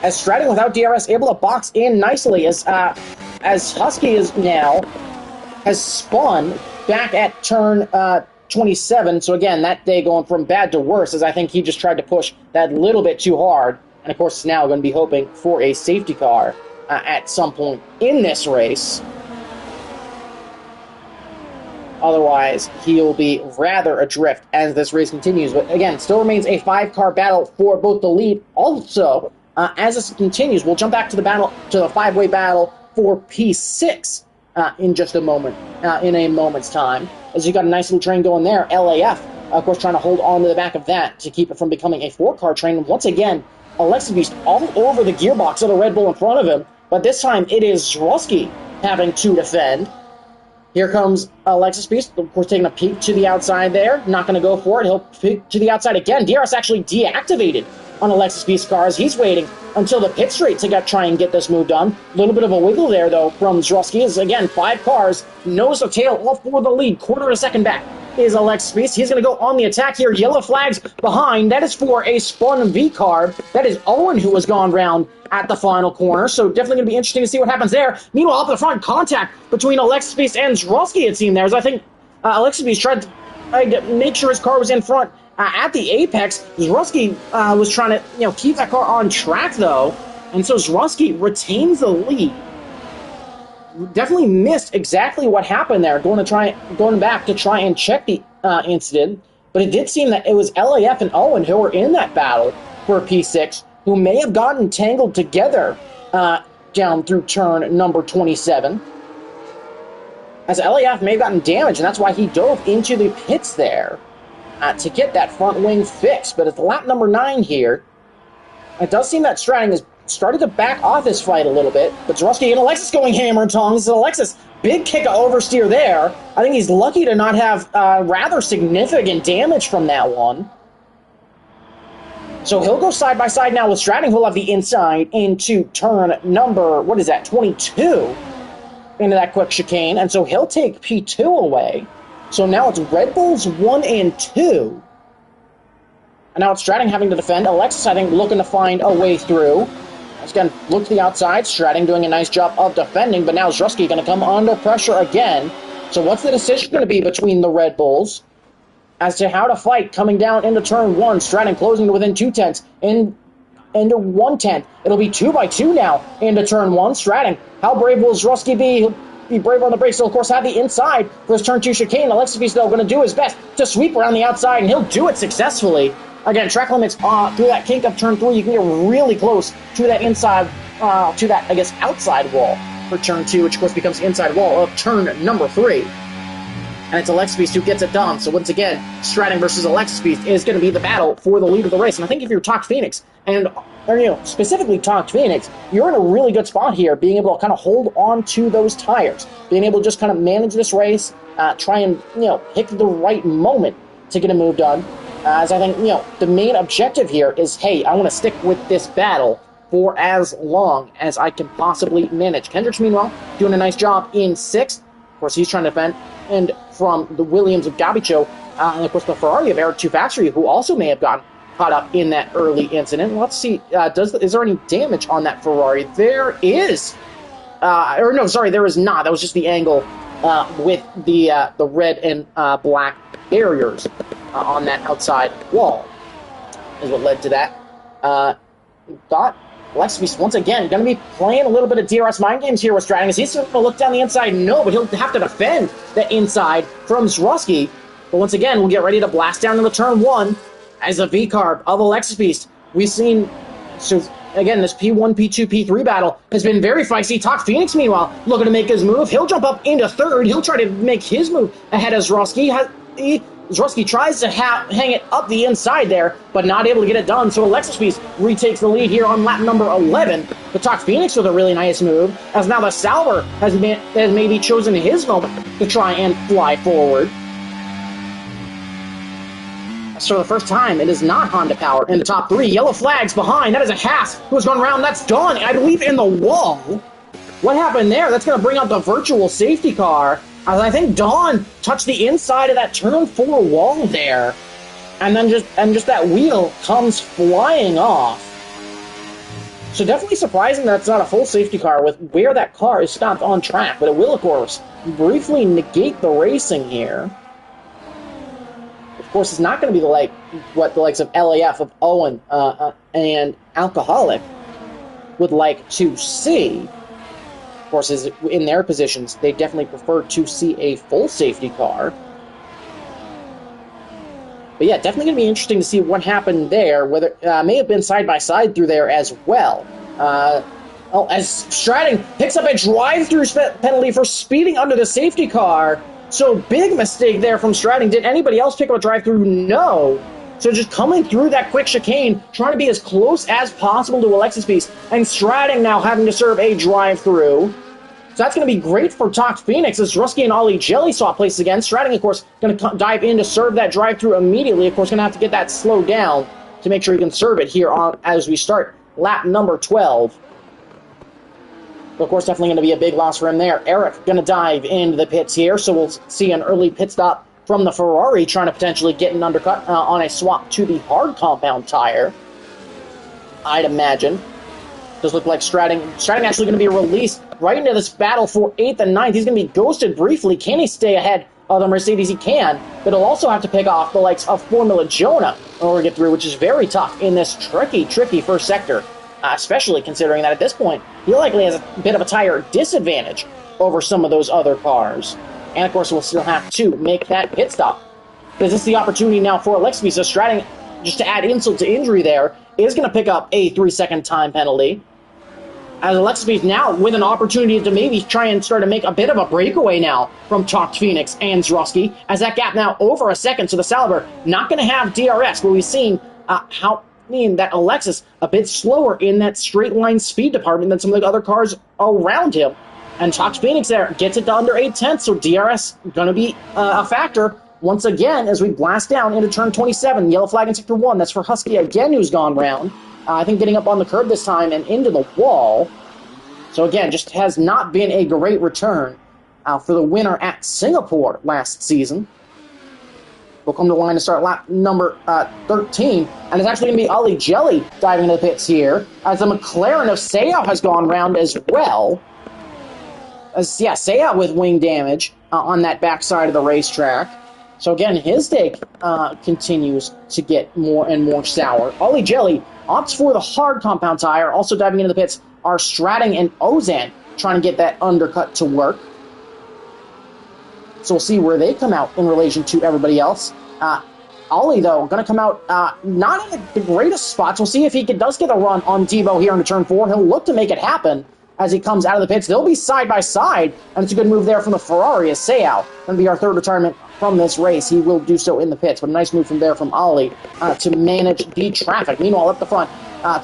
As Stratting without DRS able to box in nicely as Husky is now has spun back at turn 27. So again, that day going from bad to worse, as I think he just tried to push that little bit too hard. And of course, is now going to be hoping for a safety car at some point in this race. Otherwise, he'll be rather adrift as this race continues. But again, still remains a 5-car battle for both the lead. Also, as this continues, we'll jump back to the battle, to the 5-way battle for P6 in just a moment, in a moment's time. As you got a nice little train going there, LAF, of course, trying to hold on to the back of that to keep it from becoming a 4-car train. Once again, Alexis Beast all over the gearbox of the Red Bull in front of him, but this time it is Zroski having to defend. Here comes Alexis Beast, of course, taking a peek to the outside there. Not going to go for it. He'll peek to the outside again. DRS actually deactivated on Alexis Beast's car as he's waiting until the pit straight to try and get this move done. A little bit of a wiggle there, though, from Zroski. As again, 5 cars, nose to tail, all for the lead. Quarter of a second back is Alexis Beast. He's going to go on the attack here. Yellow flags behind. That is for a spun V car. That is Owen who has gone round at the final corner, so definitely going to be interesting to see what happens there. Meanwhile, up the front, contact between Alexis Beast and Zroski, it seemed there, as I think Alexis Beast tried to make sure his car was in front at the apex. Zroski was trying to keep that car on track, though, and so Zroski retains the lead. Definitely missed exactly what happened there, going back to try and check the incident, but it did seem that it was LAF and Owen who were in that battle for P6, who may have gotten tangled together down through turn number 27. As LAF may have gotten damaged, and that's why he dove into the pits there to get that front wing fixed. But at the lap number 9 here, it does seem that Stratting has started to back off this fight a little bit. But Zroski and Alexis going hammer and tongs. Alexis, big kick of oversteer there. I think he's lucky to not have rather significant damage from that one. So he'll go side by side now with Stratting, who'll have the inside into turn number, 22, into that quick chicane. And so he'll take P2 away. So now it's Red Bulls 1 and 2. And now it's Stratting having to defend. Alexis, I think, looking to find a way through. Again, look to the outside. Stratting doing a nice job of defending, but now Zroski going to come under pressure again. So what's the decision going to be between the Red Bulls? as to how to fight coming down into turn 1. Stratton closing to within 2/10 into 1/10. It'll be 2x2 now into turn 1. Stratton, how brave will Zrusky be? He'll be brave on the brakes. He'll, of course, have the inside for his turn 2 chicane. Alexis, though, going to do his best to sweep around the outside, and he'll do it successfully. Again, track limits through that kink of turn 3. You can get really close to that inside, to that, I guess, outside wall for turn 2, which, of course, becomes inside wall of turn number 3. And it's Alexis who gets it done. So once again, Stratton versus Alexis is going to be the battle for the lead of the race. And I think if you're Talked Phoenix, specifically Talked Phoenix, you're in a really good spot here, being able to kind of hold on to those tires, being able to just kind of manage this race, try and, pick the right moment to get a move done. As I think, the main objective here is, hey, I want to stick with this battle for as long as I can possibly manage. Kendrick's, meanwhile, doing a nice job in 6th. Of course, he's trying to defend. And from the Williams of Gabicho, and of course the Ferrari of Eric Tufactory, who also may have gotten caught up in that early incident. Let's see, is there any damage on that Ferrari? There is. There is not. That was just the angle with the red and black barriers on that outside wall is what led to that. Thought Alexis, once again, going to be playing a little bit of DRS mind games here with Stratton. Is he going to look down the inside? No, but he'll have to defend the inside from Zrusky. But once again, we'll get ready to blast down into turn 1 as a V-carb of Alexis Beast. We've seen, so again, this P1, P2, P3 battle has been very feisty. Talked Phoenix, meanwhile, looking to make his move. He'll jump up into 3rd. He'll try to make his move ahead of Zrusky. Zrusky tries to hang it up the inside there, but not able to get it done. So Alexis Beast retakes the lead here on lap number 11. But Talked Phoenix with a really nice move, as now the Salver has maybe chosen his moment to try and fly forward. So the first time, it is not Honda power in the top 3. Yellow flags behind. That is a Haas who has gone around. That's done, I believe, in the wall. What happened there? That's going to bring out the virtual safety car. As I think Dawn touched the inside of that turn 4 wall there, and then just that wheel comes flying off. So definitely surprising that it's not a full safety car with where that car is stopped on track, but it will, of course, briefly negate the racing here. Of course, it's not going to be what the likes of LAF, of Owen, and Alcoholic would like to see. Of course, in their positions, they definitely prefer to see a full safety car. But yeah, definitely going to be interesting to see what happened there. Whether may have been side by side through there as well. As Stratton picks up a drive-through penalty for speeding under the safety car. So big mistake there from Stratton. Did anybody else pick up a drive-through? No. So just coming through that quick chicane, trying to be as close as possible to Alexis Beast, and Stratton now having to serve a drive-through. So that's going to be great for Talked Phoenix, as Rusky and Ollie Jelly swap places again. Stratton, of course, going to dive in to serve that drive-through immediately. Of course, going to have to get that slowed down to make sure he can serve it here as we start lap number 12. But of course, definitely going to be a big loss for him there. Eric going to dive into the pits here, so we'll see an early pit stop from the Ferrari, trying to potentially get an undercut on a swap to the hard compound tire, I'd imagine. Does look like Stratton actually going to be released right into this battle for 8th and 9th. He's going to be ghosted briefly. Can he stay ahead of the Mercedes? He can, but he'll also have to pick off the likes of Formula Jonah in order to get through, which is very tough in this tricky first sector, especially considering that at this point, he likely has a bit of a tire disadvantage over some of those other cars. And of course, we'll still have to make that pit stop. Is this the opportunity now for Alexis? So Stratton, just to add insult to injury there, is going to pick up a 3-second time penalty. As Alexis now with an opportunity to maybe try and start to make a bit of a breakaway now from Talked Phoenix and Zrusky, as that gap now over a second. So the Salver not going to have DRS, but we've seen that Alexis a bit slower in that straight line speed department than some of the other cars around him. And Talked Phoenix there gets it to under 8/10, so DRS going to be a factor once again as we blast down into turn 27. Yellow flag in sector 1. That's for Husky again, who's gone round. I think getting up on the curb this time and into the wall. So again, just has not been a great return for the winner at Singapore last season. We'll come to the line to start lap number 13. And it's actually going to be Ollie Jelly diving into the pits here, as the McLaren of Seiya has gone round as well. Seiya with wing damage on that backside of the racetrack. So again, his take continues to get more and more sour. Ollie Jelly opts for the hard compound tire. Also diving into the pits are Stratting and Ozan trying to get that undercut to work. So we'll see where they come out in relation to everybody else. Ollie, though, going to come out not in the greatest spots. We'll see if he does get a run on Devo here into turn 4. He'll look to make it happen as he comes out of the pits. They'll be side by side, and it's a good move there from the Ferrari as Seau. Going to be our third retirement from this race. He will do so in the pits, but a nice move from there from Ollie to manage the traffic. Meanwhile, up the front,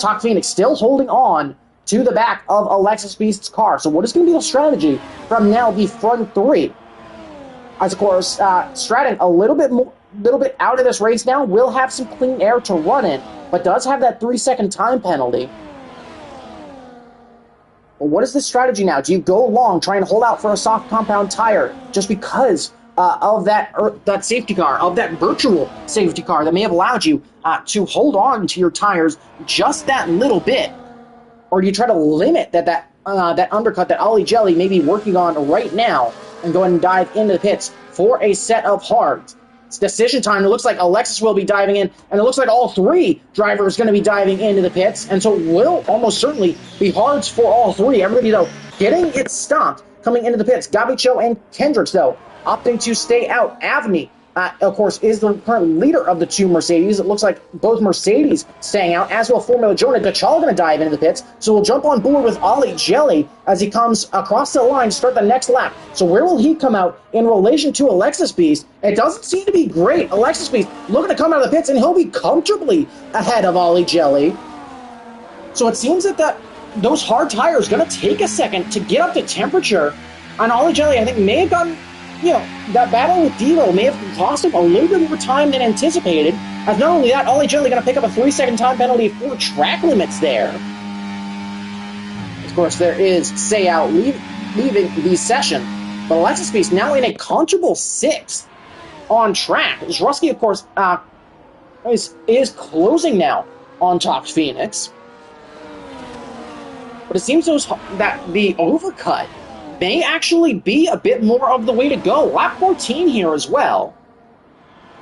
Talk Phoenix still holding on to the back of Alexis Beast's car. So what is going to be the strategy from now the front three? As of course, Stratton a little bit out of this race now, will have some clean air to run in, but does have that 3-second time penalty. But what is the strategy now? Do you go long, try and hold out for a soft compound tire just because of that safety car, of that virtual safety car that may have allowed you to hold on to your tires just that little bit? Or do you try to limit that undercut that Ollie Jelly may be working on right now and go ahead and dive into the pits for a set of hards? It's decision time. It looks like Alexis will be diving in, and it looks like all three drivers are going to be diving into the pits, and so it will almost certainly be hards for all three. Everybody, though, getting it stopped coming into the pits. Gabicho and Kendricks, though, opting to stay out. Avni, of course, is the current leader of the two Mercedes. It looks like both Mercedes staying out, as will Formula Jonah. Dachal going to dive into the pits, so we'll jump on board with Ollie Jelly as he comes across the line to start the next lap. So where will he come out in relation to Alexis Beast? It doesn't seem to be great. Alexis Beast looking to come out of the pits, and he'll be comfortably ahead of Ollie Jelly. So it seems that those hard tires going to take a second to get up to temperature. And Ollie Jelly, I think, may have gotten... that battle with Devo may have cost him a little bit more time than anticipated. As not only that, Ollie Jelly going to pick up a 3-second time penalty for track limits there. Of course, there is Seau leaving the session, but Alexis Beast now in a comfortable 6th on track. Zrusky, of course, is closing now on Talk Phoenix. But it seems that the overcut may actually be a bit more of the way to go. Lap 14 here as well.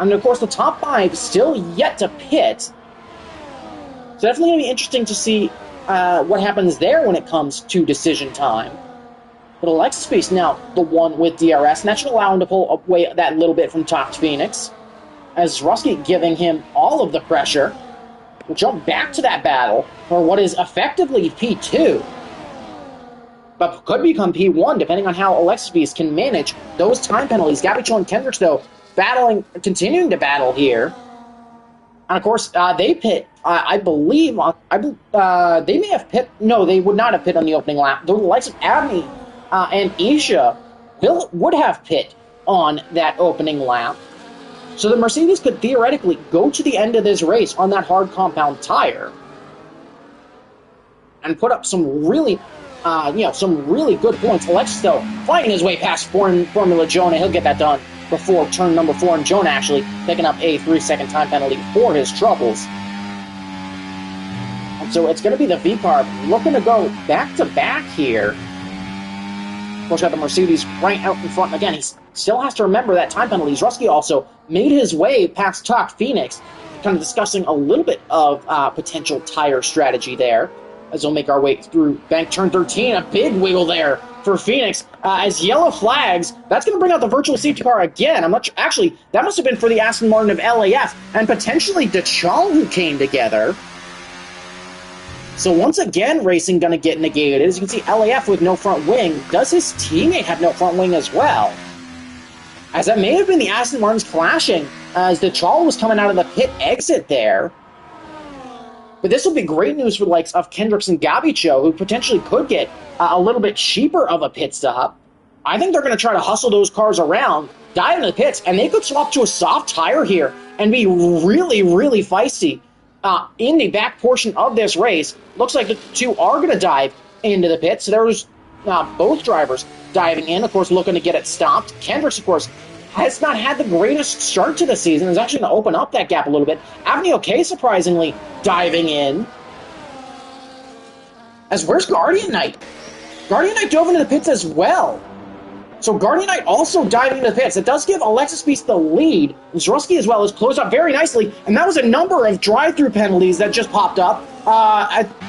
And of course, the top 5 still yet to pit. So definitely going to be interesting to see what happens there when it comes to decision time. But Alexis Beast now the one with DRS, and that should allow him to pull away that little bit from Talk Phoenix. As Zrusky giving him all of the pressure. We'll jump back to that battle for what is effectively P2. But could become P1, depending on how Alexis Beast can manage those time penalties. Gabicho and Kendricks, though, continuing to battle here. And, of course, they pit, I believe, they may have pit, no, they would not have pit on the opening lap. The likes of Abney and Isha would have pit on that opening lap. So the Mercedes could theoretically go to the end of this race on that hard compound tire and put up some really good points. Alexis, though, fighting his way past Formula Jonah. He'll get that done before turn number 4, and Jonah actually picking up a 3-second time penalty for his troubles. And so it's going to be the V-Carb looking to go back-to-back here. Of course, got the Mercedes right out in front. Again, he still has to remember that time penalty. Zrusky also made his way past Talk Phoenix, kind of discussing a little bit of potential tire strategy there. As we'll make our way through bank turn 13, a big wiggle there for Phoenix. As yellow flags, that's going to bring out the virtual safety car again. I'm not actually, that must have been for the Aston Martin of LAF and potentially Dachal who came together. So once again, racing going to get negated. As you can see, LAF with no front wing. Does his teammate have no front wing as well? As that may have been the Aston Martins clashing as Dachal was coming out of the pit exit there. But this will be great news for the likes of Kendricks and Gabicho, who potentially could get a little bit cheaper of a pit stop. I think they're going to try to hustle those cars around, dive into the pits, and they could swap to a soft tire here and be really, really feisty in the back portion of this race. Looks like the two are going to dive into the pits. So there's both drivers diving in, of course, looking to get it stopped. Kendricks, of course, has not had the greatest start to the season. Is actually going to open up that gap a little bit. Avni OK, surprisingly, diving in. As where's Guardian Knight? Guardian Knight dove into the pits as well. So Guardian Knight also diving into the pits. It does give Alexis Beast the lead. Zrusky as well has closed up very nicely, and that was a number of drive-through penalties that just popped up.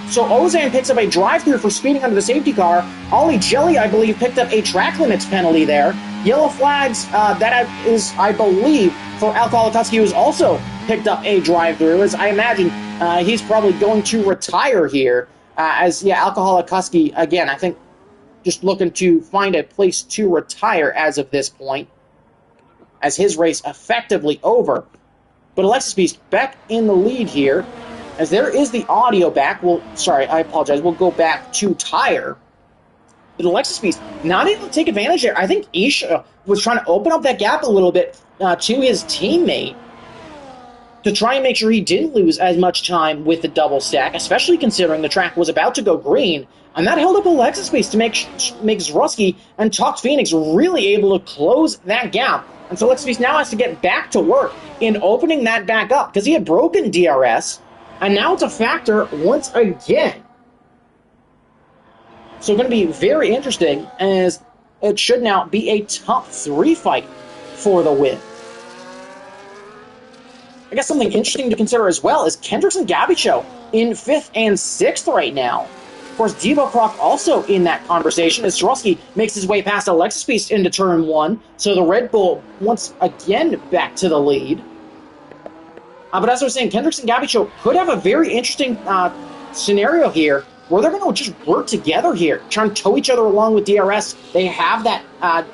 So Ozan picks up a drive-through for speeding under the safety car. Ollie Jelly, I believe, picked up a track limits penalty there. Yellow flags, that is, I believe, for Alcoholic Husky, who's also picked up a drive-through, as I imagine he's probably going to retire here. Alcoholic Husky, again, I think just looking to find a place to retire as of this point, as his race effectively over. But Alexis Beast back in the lead here, as there is the audio back. Well, sorry, I apologize. We'll go back to tire. But Alexis Beast not able to take advantage there. I think Isha was trying to open up that gap a little bit to his teammate to try and make sure he didn't lose as much time with the double stack, especially considering the track was about to go green. And that held up Alexis Beast to make Zrusky and Talked Phoenix really able to close that gap. And so Alexis Beast now has to get back to work in opening that back up, because he had broken DRS, and now it's a factor once again. So going to be very interesting, as it should now be a top 3 fight for the win. I guess something interesting to consider as well is Kendricks and Gabicho in 5th and 6th right now. Of course, Devo Croc also in that conversation as Zrusky makes his way past Alexis Beast into turn 1. So the Red Bull once again back to the lead. But as I was saying, Kendricks and Gabicho could have a very interesting scenario here where they're going to just work together here, trying to tow each other along with DRS. They have that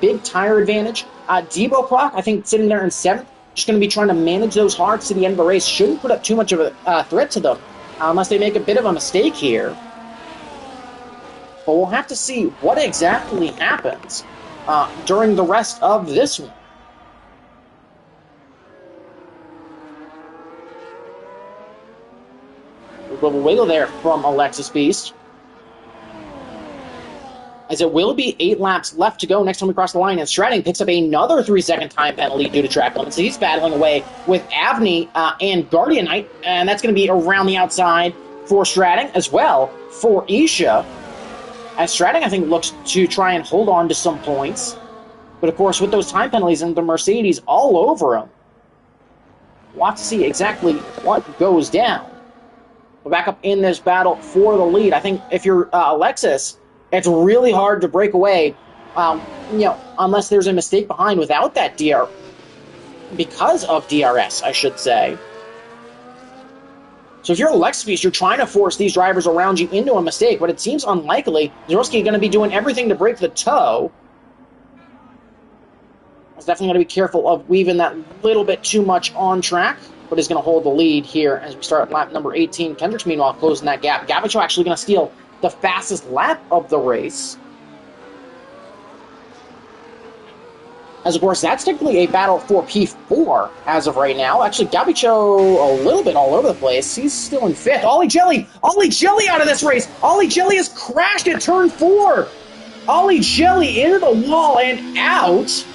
big tire advantage. Devo Croc, I think, sitting there in 7th, just going to be trying to manage those hards to the end of the race. Shouldn't put up too much of a threat to them unless they make a bit of a mistake here. But we'll have to see what exactly happens during the rest of this one. A little wiggle there from Alexis Beast, as it will be 8 laps left to go next time we cross the line, and Stratting picks up another 3-second time penalty due to track limits. So he's battling away with Avni and Guardian Knight, and that's going to be around the outside for Stratting as well for Isha. As Stratting, I think, looks to try and hold on to some points. But, of course, with those time penalties and the Mercedes all over him, we'll have to see exactly what goes down. We're back up in this battle for the lead. I think if you're Alexis, it's really hard to break away, unless there's a mistake behind without that because of DRS, I should say. So if you're Alexis Beast, you're trying to force these drivers around you into a mistake, but it seems unlikely. Zrusky is going to be doing everything to break the tow. He's definitely going to be careful of weaving that little bit too much on track, but is going to hold the lead here as we start lap number 18. Kendricks, meanwhile, closing that gap. Gabicho actually going to steal the fastest lap of the race. As, of course, that's technically a battle for P4 as of right now. Actually, Gabicho a little bit all over the place. He's still in 5th. Ollie Jelly out of this race. Ollie Jelly has crashed at turn 4. Ollie Jelly into the wall and out.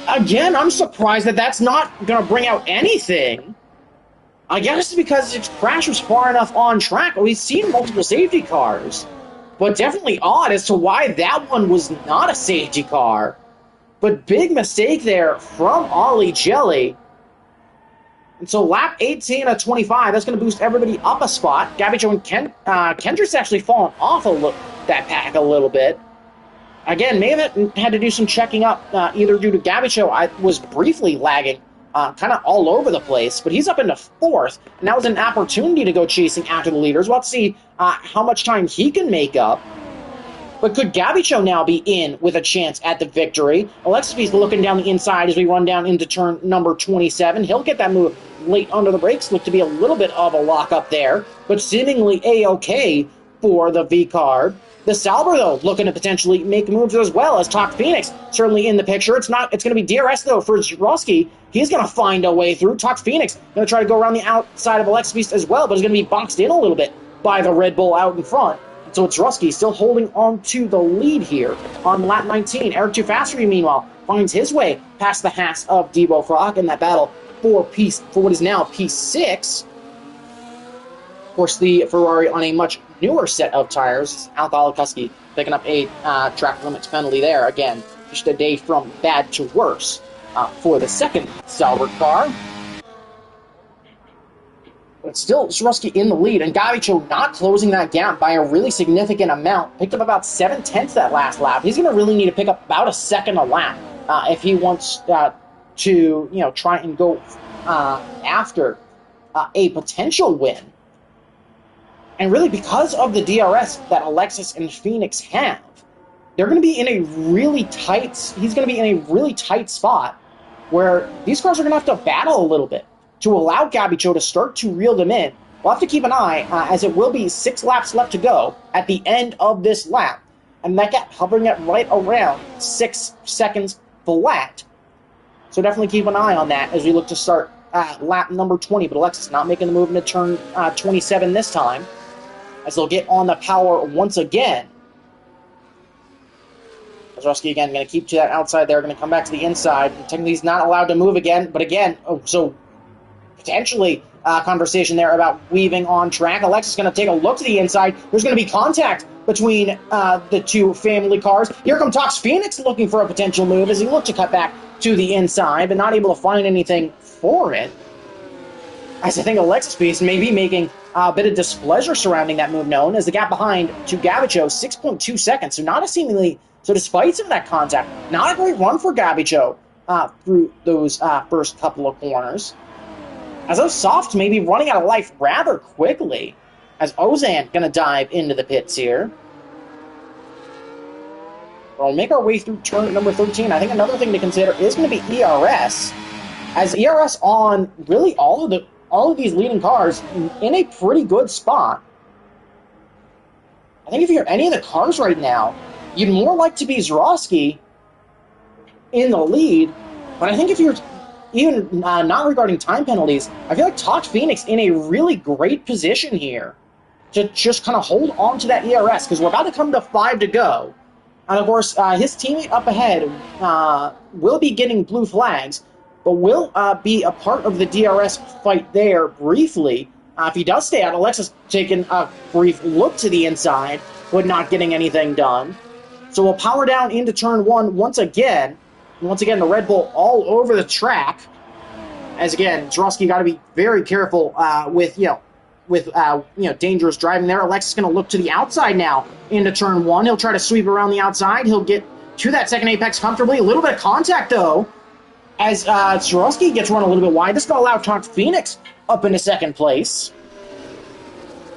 Again, I'm surprised that that's not going to bring out anything. I guess it's because its crash was far enough on track. We've seen multiple safety cars, but definitely odd as to why that one was not a safety car. But big mistake there from Ollie Jelly. And so lap 18 of 25, that's going to boost everybody up a spot. Gabicho and Kendrick's actually fallen off that pack a little bit. Again, may have had to do some checking up, either due to Gabicho. I was briefly lagging, kind of all over the place, but he's up into 4th, and that was an opportunity to go chasing after the leaders. We'll have to see how much time he can make up. But could Gabicho now be in with a chance at the victory? Alexis Beast looking down the inside as we run down into turn number 27. He'll get that move late under the brakes. Look to be a little bit of a lockup there, but seemingly A-OK for the V-Card. The Sauber, though, looking to potentially make moves as well as Talk Phoenix certainly in the picture. It's going to be DRS, though, for Zrusky. He's going to find a way through. Talk Phoenix going to try to go around the outside of Alexis Beast as well, but is going to be boxed in a little bit by the Red Bull out in front. So it's Zrusky still holding on to the lead here on lap 19. Eric Too Fastery, meanwhile, finds his way past the Haas of Devo Croc in that battle for what is now P6. Of course, the Ferrari on a much newer set of tires. Alcoholic Husky picking up a track limits penalty there again. just a day from bad to worse for the second Sauber car. But still, Swarovski in the lead, and Gavicho not closing that gap by a really significant amount. Picked up about 7/10 that last lap. He's going to really need to pick up about a second a lap if he wants to, try and go after a potential win. And really, because of the DRS that Alexis and Phoenix have, they're going to be in a really tight. He's going to be in a really tight spot where these cars are going to have to battle a little bit to allow Gavicho to start to reel them in. We'll have to keep an eye, as it will be 6 laps left to go at the end of this lap. And that gap hovering at right around 6 seconds flat. So definitely keep an eye on that as we look to start lap number 20. But Alexis not making the move into turn 27 this time, as they'll get on the power once again. Kozlowski again going to keep to that outside there, going to come back to the inside. Technically he's not allowed to move again, but again, so potentially conversation there about weaving on track. Alexis going to take a look to the inside. There's going to be contact between the two family cars. Here comes Tox Phoenix looking for a potential move as he looked to cut back to the inside, but not able to find anything for it. As I think Alexis is maybe making a bit of displeasure surrounding that move known, as the gap behind to Gavicho, 6.2 seconds. So not a seemingly, so despite some of that contact, not a great run for Gavicho through those first couple of corners. As those softs may be running out of life rather quickly, as Ozan going to dive into the pits here. We'll make our way through turn number 13. I think another thing to consider is going to be ERS, as ERS on really all of these leading cars in a pretty good spot. I think if you're any of the cars right now, you'd more like to be Zrowski in the lead, but I think if you're even not regarding time penalties, I feel like Tox Phoenix in a really great position here to just kind of hold on to that ERS, because we're about to come to 5 to go. And of course, his teammate up ahead will be getting blue flags, but will be a part of the DRS fight there briefly. If he does stay out, Alexis taking a brief look to the inside, but not getting anything done. So we'll power down into turn 1 once again. And once again, the Red Bull all over the track. As again, Zrowski got to be very careful with dangerous driving there. Alexis going to look to the outside now into turn 1. He'll try to sweep around the outside. He'll get to that second apex comfortably. A little bit of contact, though, as Zrowski gets run a little bit wide. This is going to allow Tox Phoenix up into second place.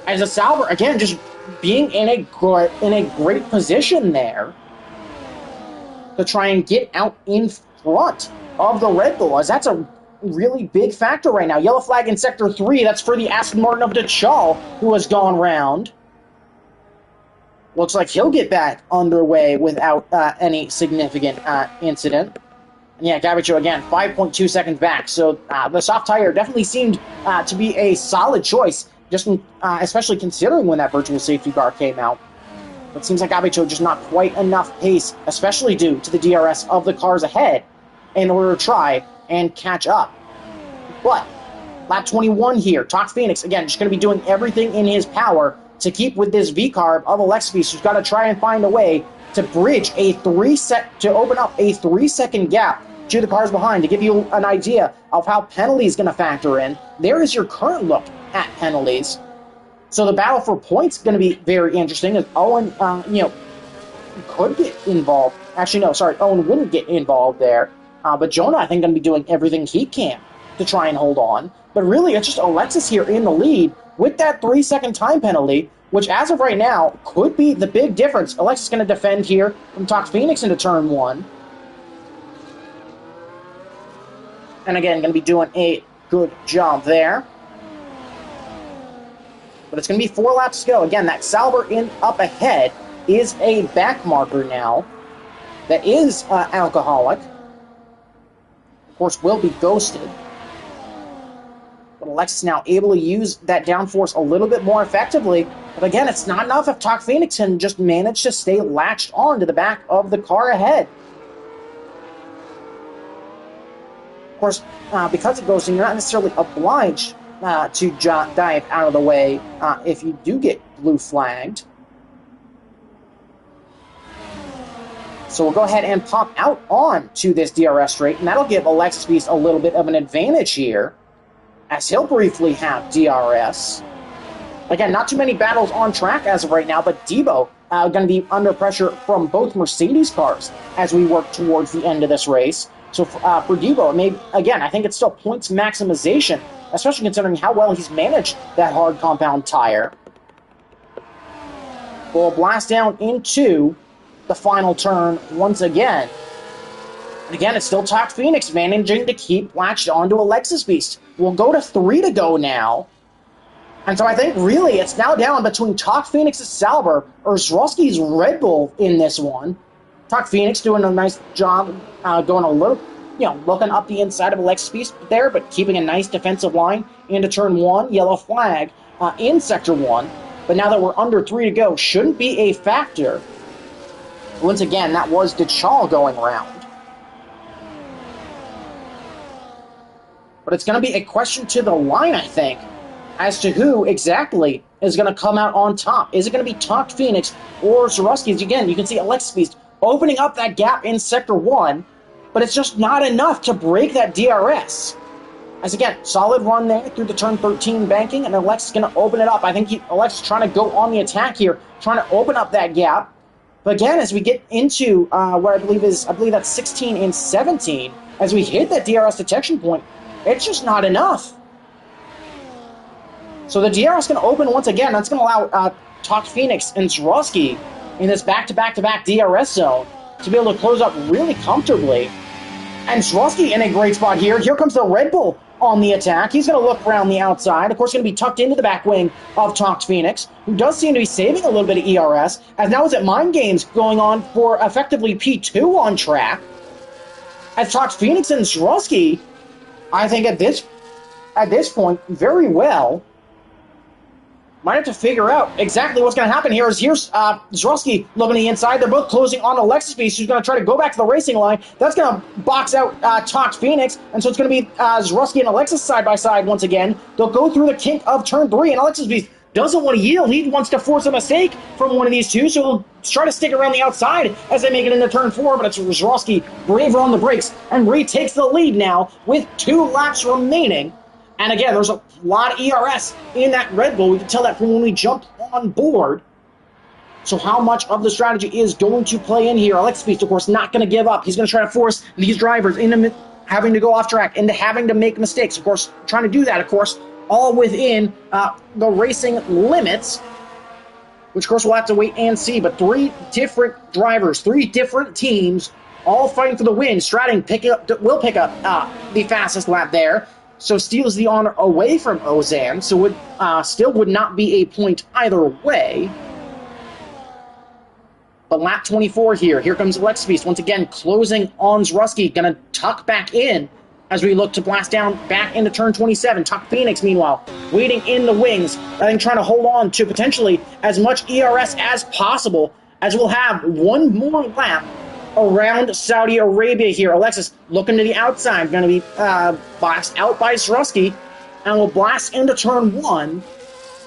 As a Sauber, again, just being in a great position there to try and get out in front of the Red Bull, as that's a really big factor right now. Yellow flag in Sector 3, that's for the Aston Martin of Dachal, who has gone round. Looks like he'll get back underway without any significant incident. And yeah, Gavicho again, 5.2 seconds back, so the soft tire definitely seemed to be a solid choice, just especially considering when that virtual safety car came out. But it seems like Gavicho just not quite enough pace, especially due to the DRS of the cars ahead, in order to try and catch up. But lap 21 here, Tox Phoenix, again, just going to be doing everything in his power to keep with this V-carb of Alexis, who's got to try and find a way to bridge to open up a 3-second gap to the cars behind. To give you an idea of how penalties going to factor in, there is your current look at penalties. So the battle for points is going to be very interesting, as Owen, could get involved. Actually, no, sorry, Owen wouldn't get involved there. But Jonah, I think, going to be doing everything he can to try and hold on. But really, it's just Alexis here in the lead with that 3-second time penalty, which as of right now could be the big difference. Alexis going to defend here from Tox Phoenix into turn 1. And again, going to be doing a good job there. But it's going to be 4 laps to go. Again, that Sauber in up ahead is a back marker now that is alcoholic. Of course, will be ghosted. But Alexis now able to use that downforce a little bit more effectively. But again, it's not enough if Tox Phoenix can just manage to stay latched on to the back of the car ahead. Of course, because of ghosting, you're not necessarily obliged to dive out of the way if you do get blue flagged. So we'll go ahead and pop out on to this DRS straight, and that'll give Alexis Beast a little bit of an advantage here, as he'll briefly have DRS. Again, not too many battles on track as of right now, but Debo going to be under pressure from both Mercedes cars as we work towards the end of this race. So for Debo, it may, again, I think it's still points maximization, especially considering how well he's managed that hard compound tire. We'll blast down into the final turn once again. And again, it's still Talk Phoenix managing to keep latched onto Alexis Beast. We'll go to 3 to go now. And so I think really it's now down between Talk Phoenix's Sauber or Zroski's Red Bull in this one. Talk Phoenix doing a nice job going a little, looking up the inside of Alexis Beast there, but keeping a nice defensive line into turn 1, yellow flag in sector 1. But now that we're under 3 to go, shouldn't be a factor. Once again, that was DeChal going around. But it's going to be a question to the line, I think, as to who exactly is going to come out on top. Is it going to be Talk Phoenix or Zroski? Again, you can see Alexis Beast opening up that gap in Sector 1, but it's just not enough to break that DRS. As again, solid run there through the turn 13 banking, and Alexis is going to open it up. I think Alexis is trying to go on the attack here, trying to open up that gap. But again, as we get into what I believe that's 16 and 17, as we hit that DRS detection point, it's just not enough. So the DRS is going to open once again. That's going to allow Talk Phoenix and Zroski in this back-to-back-to-back DRS zone to be able to close up really comfortably. And Zroski in a great spot here. Here comes the Red Bull on the attack. He's going to look around the outside. Of course, going to be tucked into the back wing of Talk Phoenix, who does seem to be saving a little bit of ERS, as now is it mind games going on for effectively P2 on track. As Talk Phoenix and Zroski, I think at this point, very well, might have to figure out exactly what's going to happen here. Here's Zroski looking to the inside. They're both closing on Alexis Beast, who's going to try to go back to the racing line. That's going to box out Talk Phoenix, and so it's going to be Zroski and Alexis side by side once again. They'll go through the kink of turn 3, and Alexis Beast doesn't want to yield. He wants to force a mistake from one of these two, so he'll try to stick around the outside as they make it into turn 4, but it's Zroski braver on the brakes and retakes the lead now with 2 laps remaining. And again, there's a lot of ERS in that Red Bull. We can tell that from when we jumped on board. So how much of the strategy is going to play in here? Alexis Beast, of course, not going to give up. He's going to try to force these drivers into having to go off track, into having to make mistakes. Of course, trying to do that, of course, all within the racing limits, which, of course, we'll have to wait and see. But 3 different drivers, 3 different teams, all fighting for the win. Stratton will pick up the fastest lap there. So steals the honor away from Ozan, so still would not be a point either way. But lap 24 here. Here comes Alexis Beast once again closing on Zroski. Going to tuck back in as we look to blast down back into turn 27. Talk Phoenix, meanwhile, waiting in the wings. I think trying to hold on to potentially as much ERS as possible, as we'll have one more lap around Saudi Arabia here. Alexis looking to the outside, going to be boxed out by Zroski, and will blast into turn 1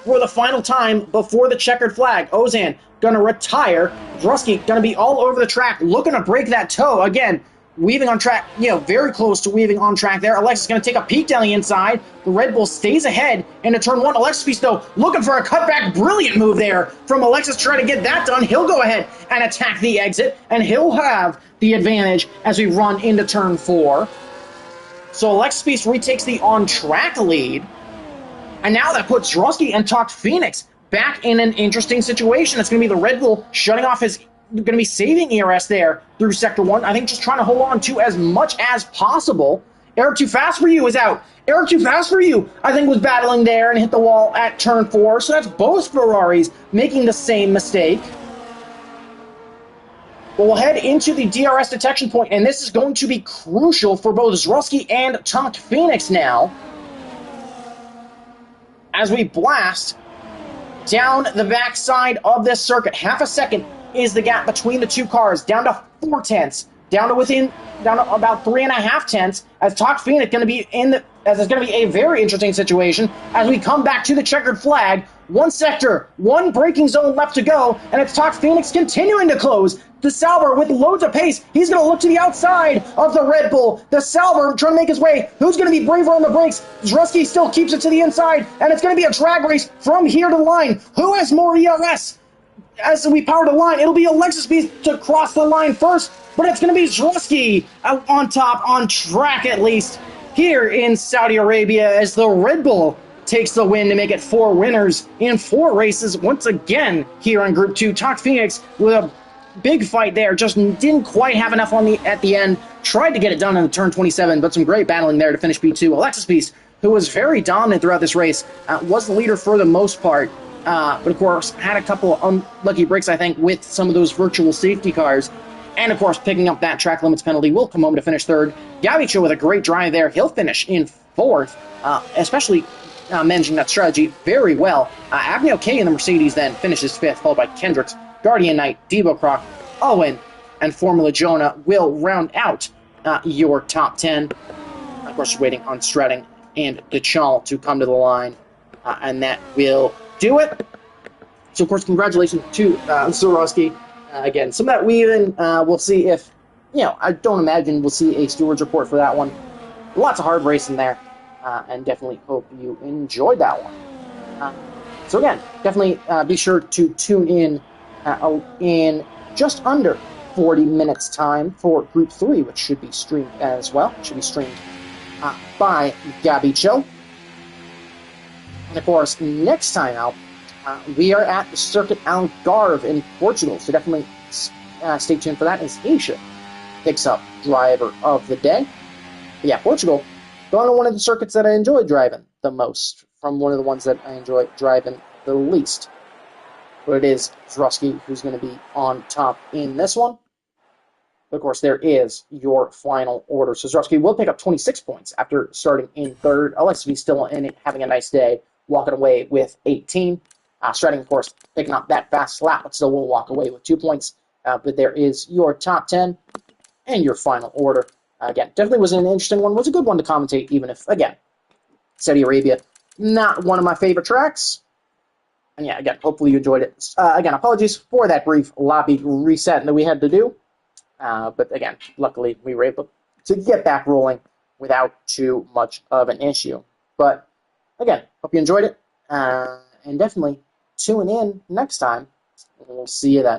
for the final time before the checkered flag. Ozan going to retire. Zroski going to be all over the track, looking to break that toe. Again, weaving on track, very close to weaving on track there. Alexis going to take a peek down the inside. The Red Bull stays ahead into turn 1. Alexis Beast, though, looking for a cutback. Brilliant move there from Alexis, trying to get that done. He'll go ahead and attack the exit, and he'll have the advantage as we run into turn 4. So Alexis Beast retakes the on-track lead, and now that puts Zroski and Talk Phoenix back in an interesting situation. It's going to be the Red Bull shutting off his... going to be saving ERS there through Sector 1. I think just trying to hold on to as much as possible. Eric Too Fast For You is out. Eric Too Fast For You, I think, was battling there and hit the wall at turn 4. So that's both Ferraris making the same mistake. But we'll head into the DRS detection point, and this is going to be crucial for both Zroski and Talk Phoenix now, as we blast down the backside of this circuit. Half a second is the gap between the two cars, down to 4 tenths, down to about 3.5 tenths, as Talk Phoenix going to be as it's going to be a very interesting situation as we come back to the checkered flag. One sector, one braking zone left to go, and it's Talk Phoenix continuing to close. The Sauber with loads of pace. He's going to look to the outside of the Red Bull. The Sauber trying to make his way. Who's going to be braver on the brakes? Drusky still keeps it to the inside, and it's going to be a drag race from here to the line. Who has more ERS? As we power the line, it'll be Alexis Beast to cross the line first, but it's going to be Drusky out on top, on track at least, here in Saudi Arabia as the Red Bull takes the win to make it 4 winners in 4 races once again here on Group 2. Talk Phoenix with a big fight there, just didn't quite have enough on at the end, tried to get it done in the turn 27, but some great battling there to finish P2. Alexis Beast, who was very dominant throughout this race, was the leader for the most part, but of course had a couple of unlucky breaks, I think, with some of those virtual safety cars. And of course, picking up that track limits penalty will come home to finish 3rd. Gavicho with a great drive there. He'll finish in 4th, especially managing that strategy very well. Abney K in the Mercedes then finishes 5th, followed by Kendricks, Guardian Knight, Debo Croc, Owen, and Formula Jonah will round out your top 10. Of course, you're waiting on Stretting and DeChal to come to the line, and that will do it. So, of course, congratulations to Zorowski. Again, some of that we even we'll see if, I don't imagine we'll see a stewards report for that one. Lots of hard racing there, and definitely hope you enjoyed that one. So again, definitely be sure to tune in just under 40 minutes time for Group 3, which should be streamed as well. It should be streamed by Gabby Cho. And of course, next time out, we are at the Circuit Algarve in Portugal, so definitely stay tuned for that as Asia picks up Driver of the Day. But yeah, Portugal, going to one of the circuits that I enjoy driving the most, from one of the ones that I enjoy driving the least. But it is Drusky who's going to be on top in this one. But of course, there is your final order. So Drusky will pick up 26 points after starting in 3rd. Alexis still in it, having a nice day, walking away with 18. Stretting, of course, picking up that fast lap, but still will walk away with 2 points. But there is your top 10 and your final order. Again, definitely was an interesting one. Was a good one to commentate, even if, again, Saudi Arabia, not one of my favorite tracks. And yeah, again, hopefully you enjoyed it. Again, apologies for that brief lobby reset that we had to do. But again, luckily we were able to get back rolling without too much of an issue. But again, hope you enjoyed it. And definitely tune in next time. We'll see you then.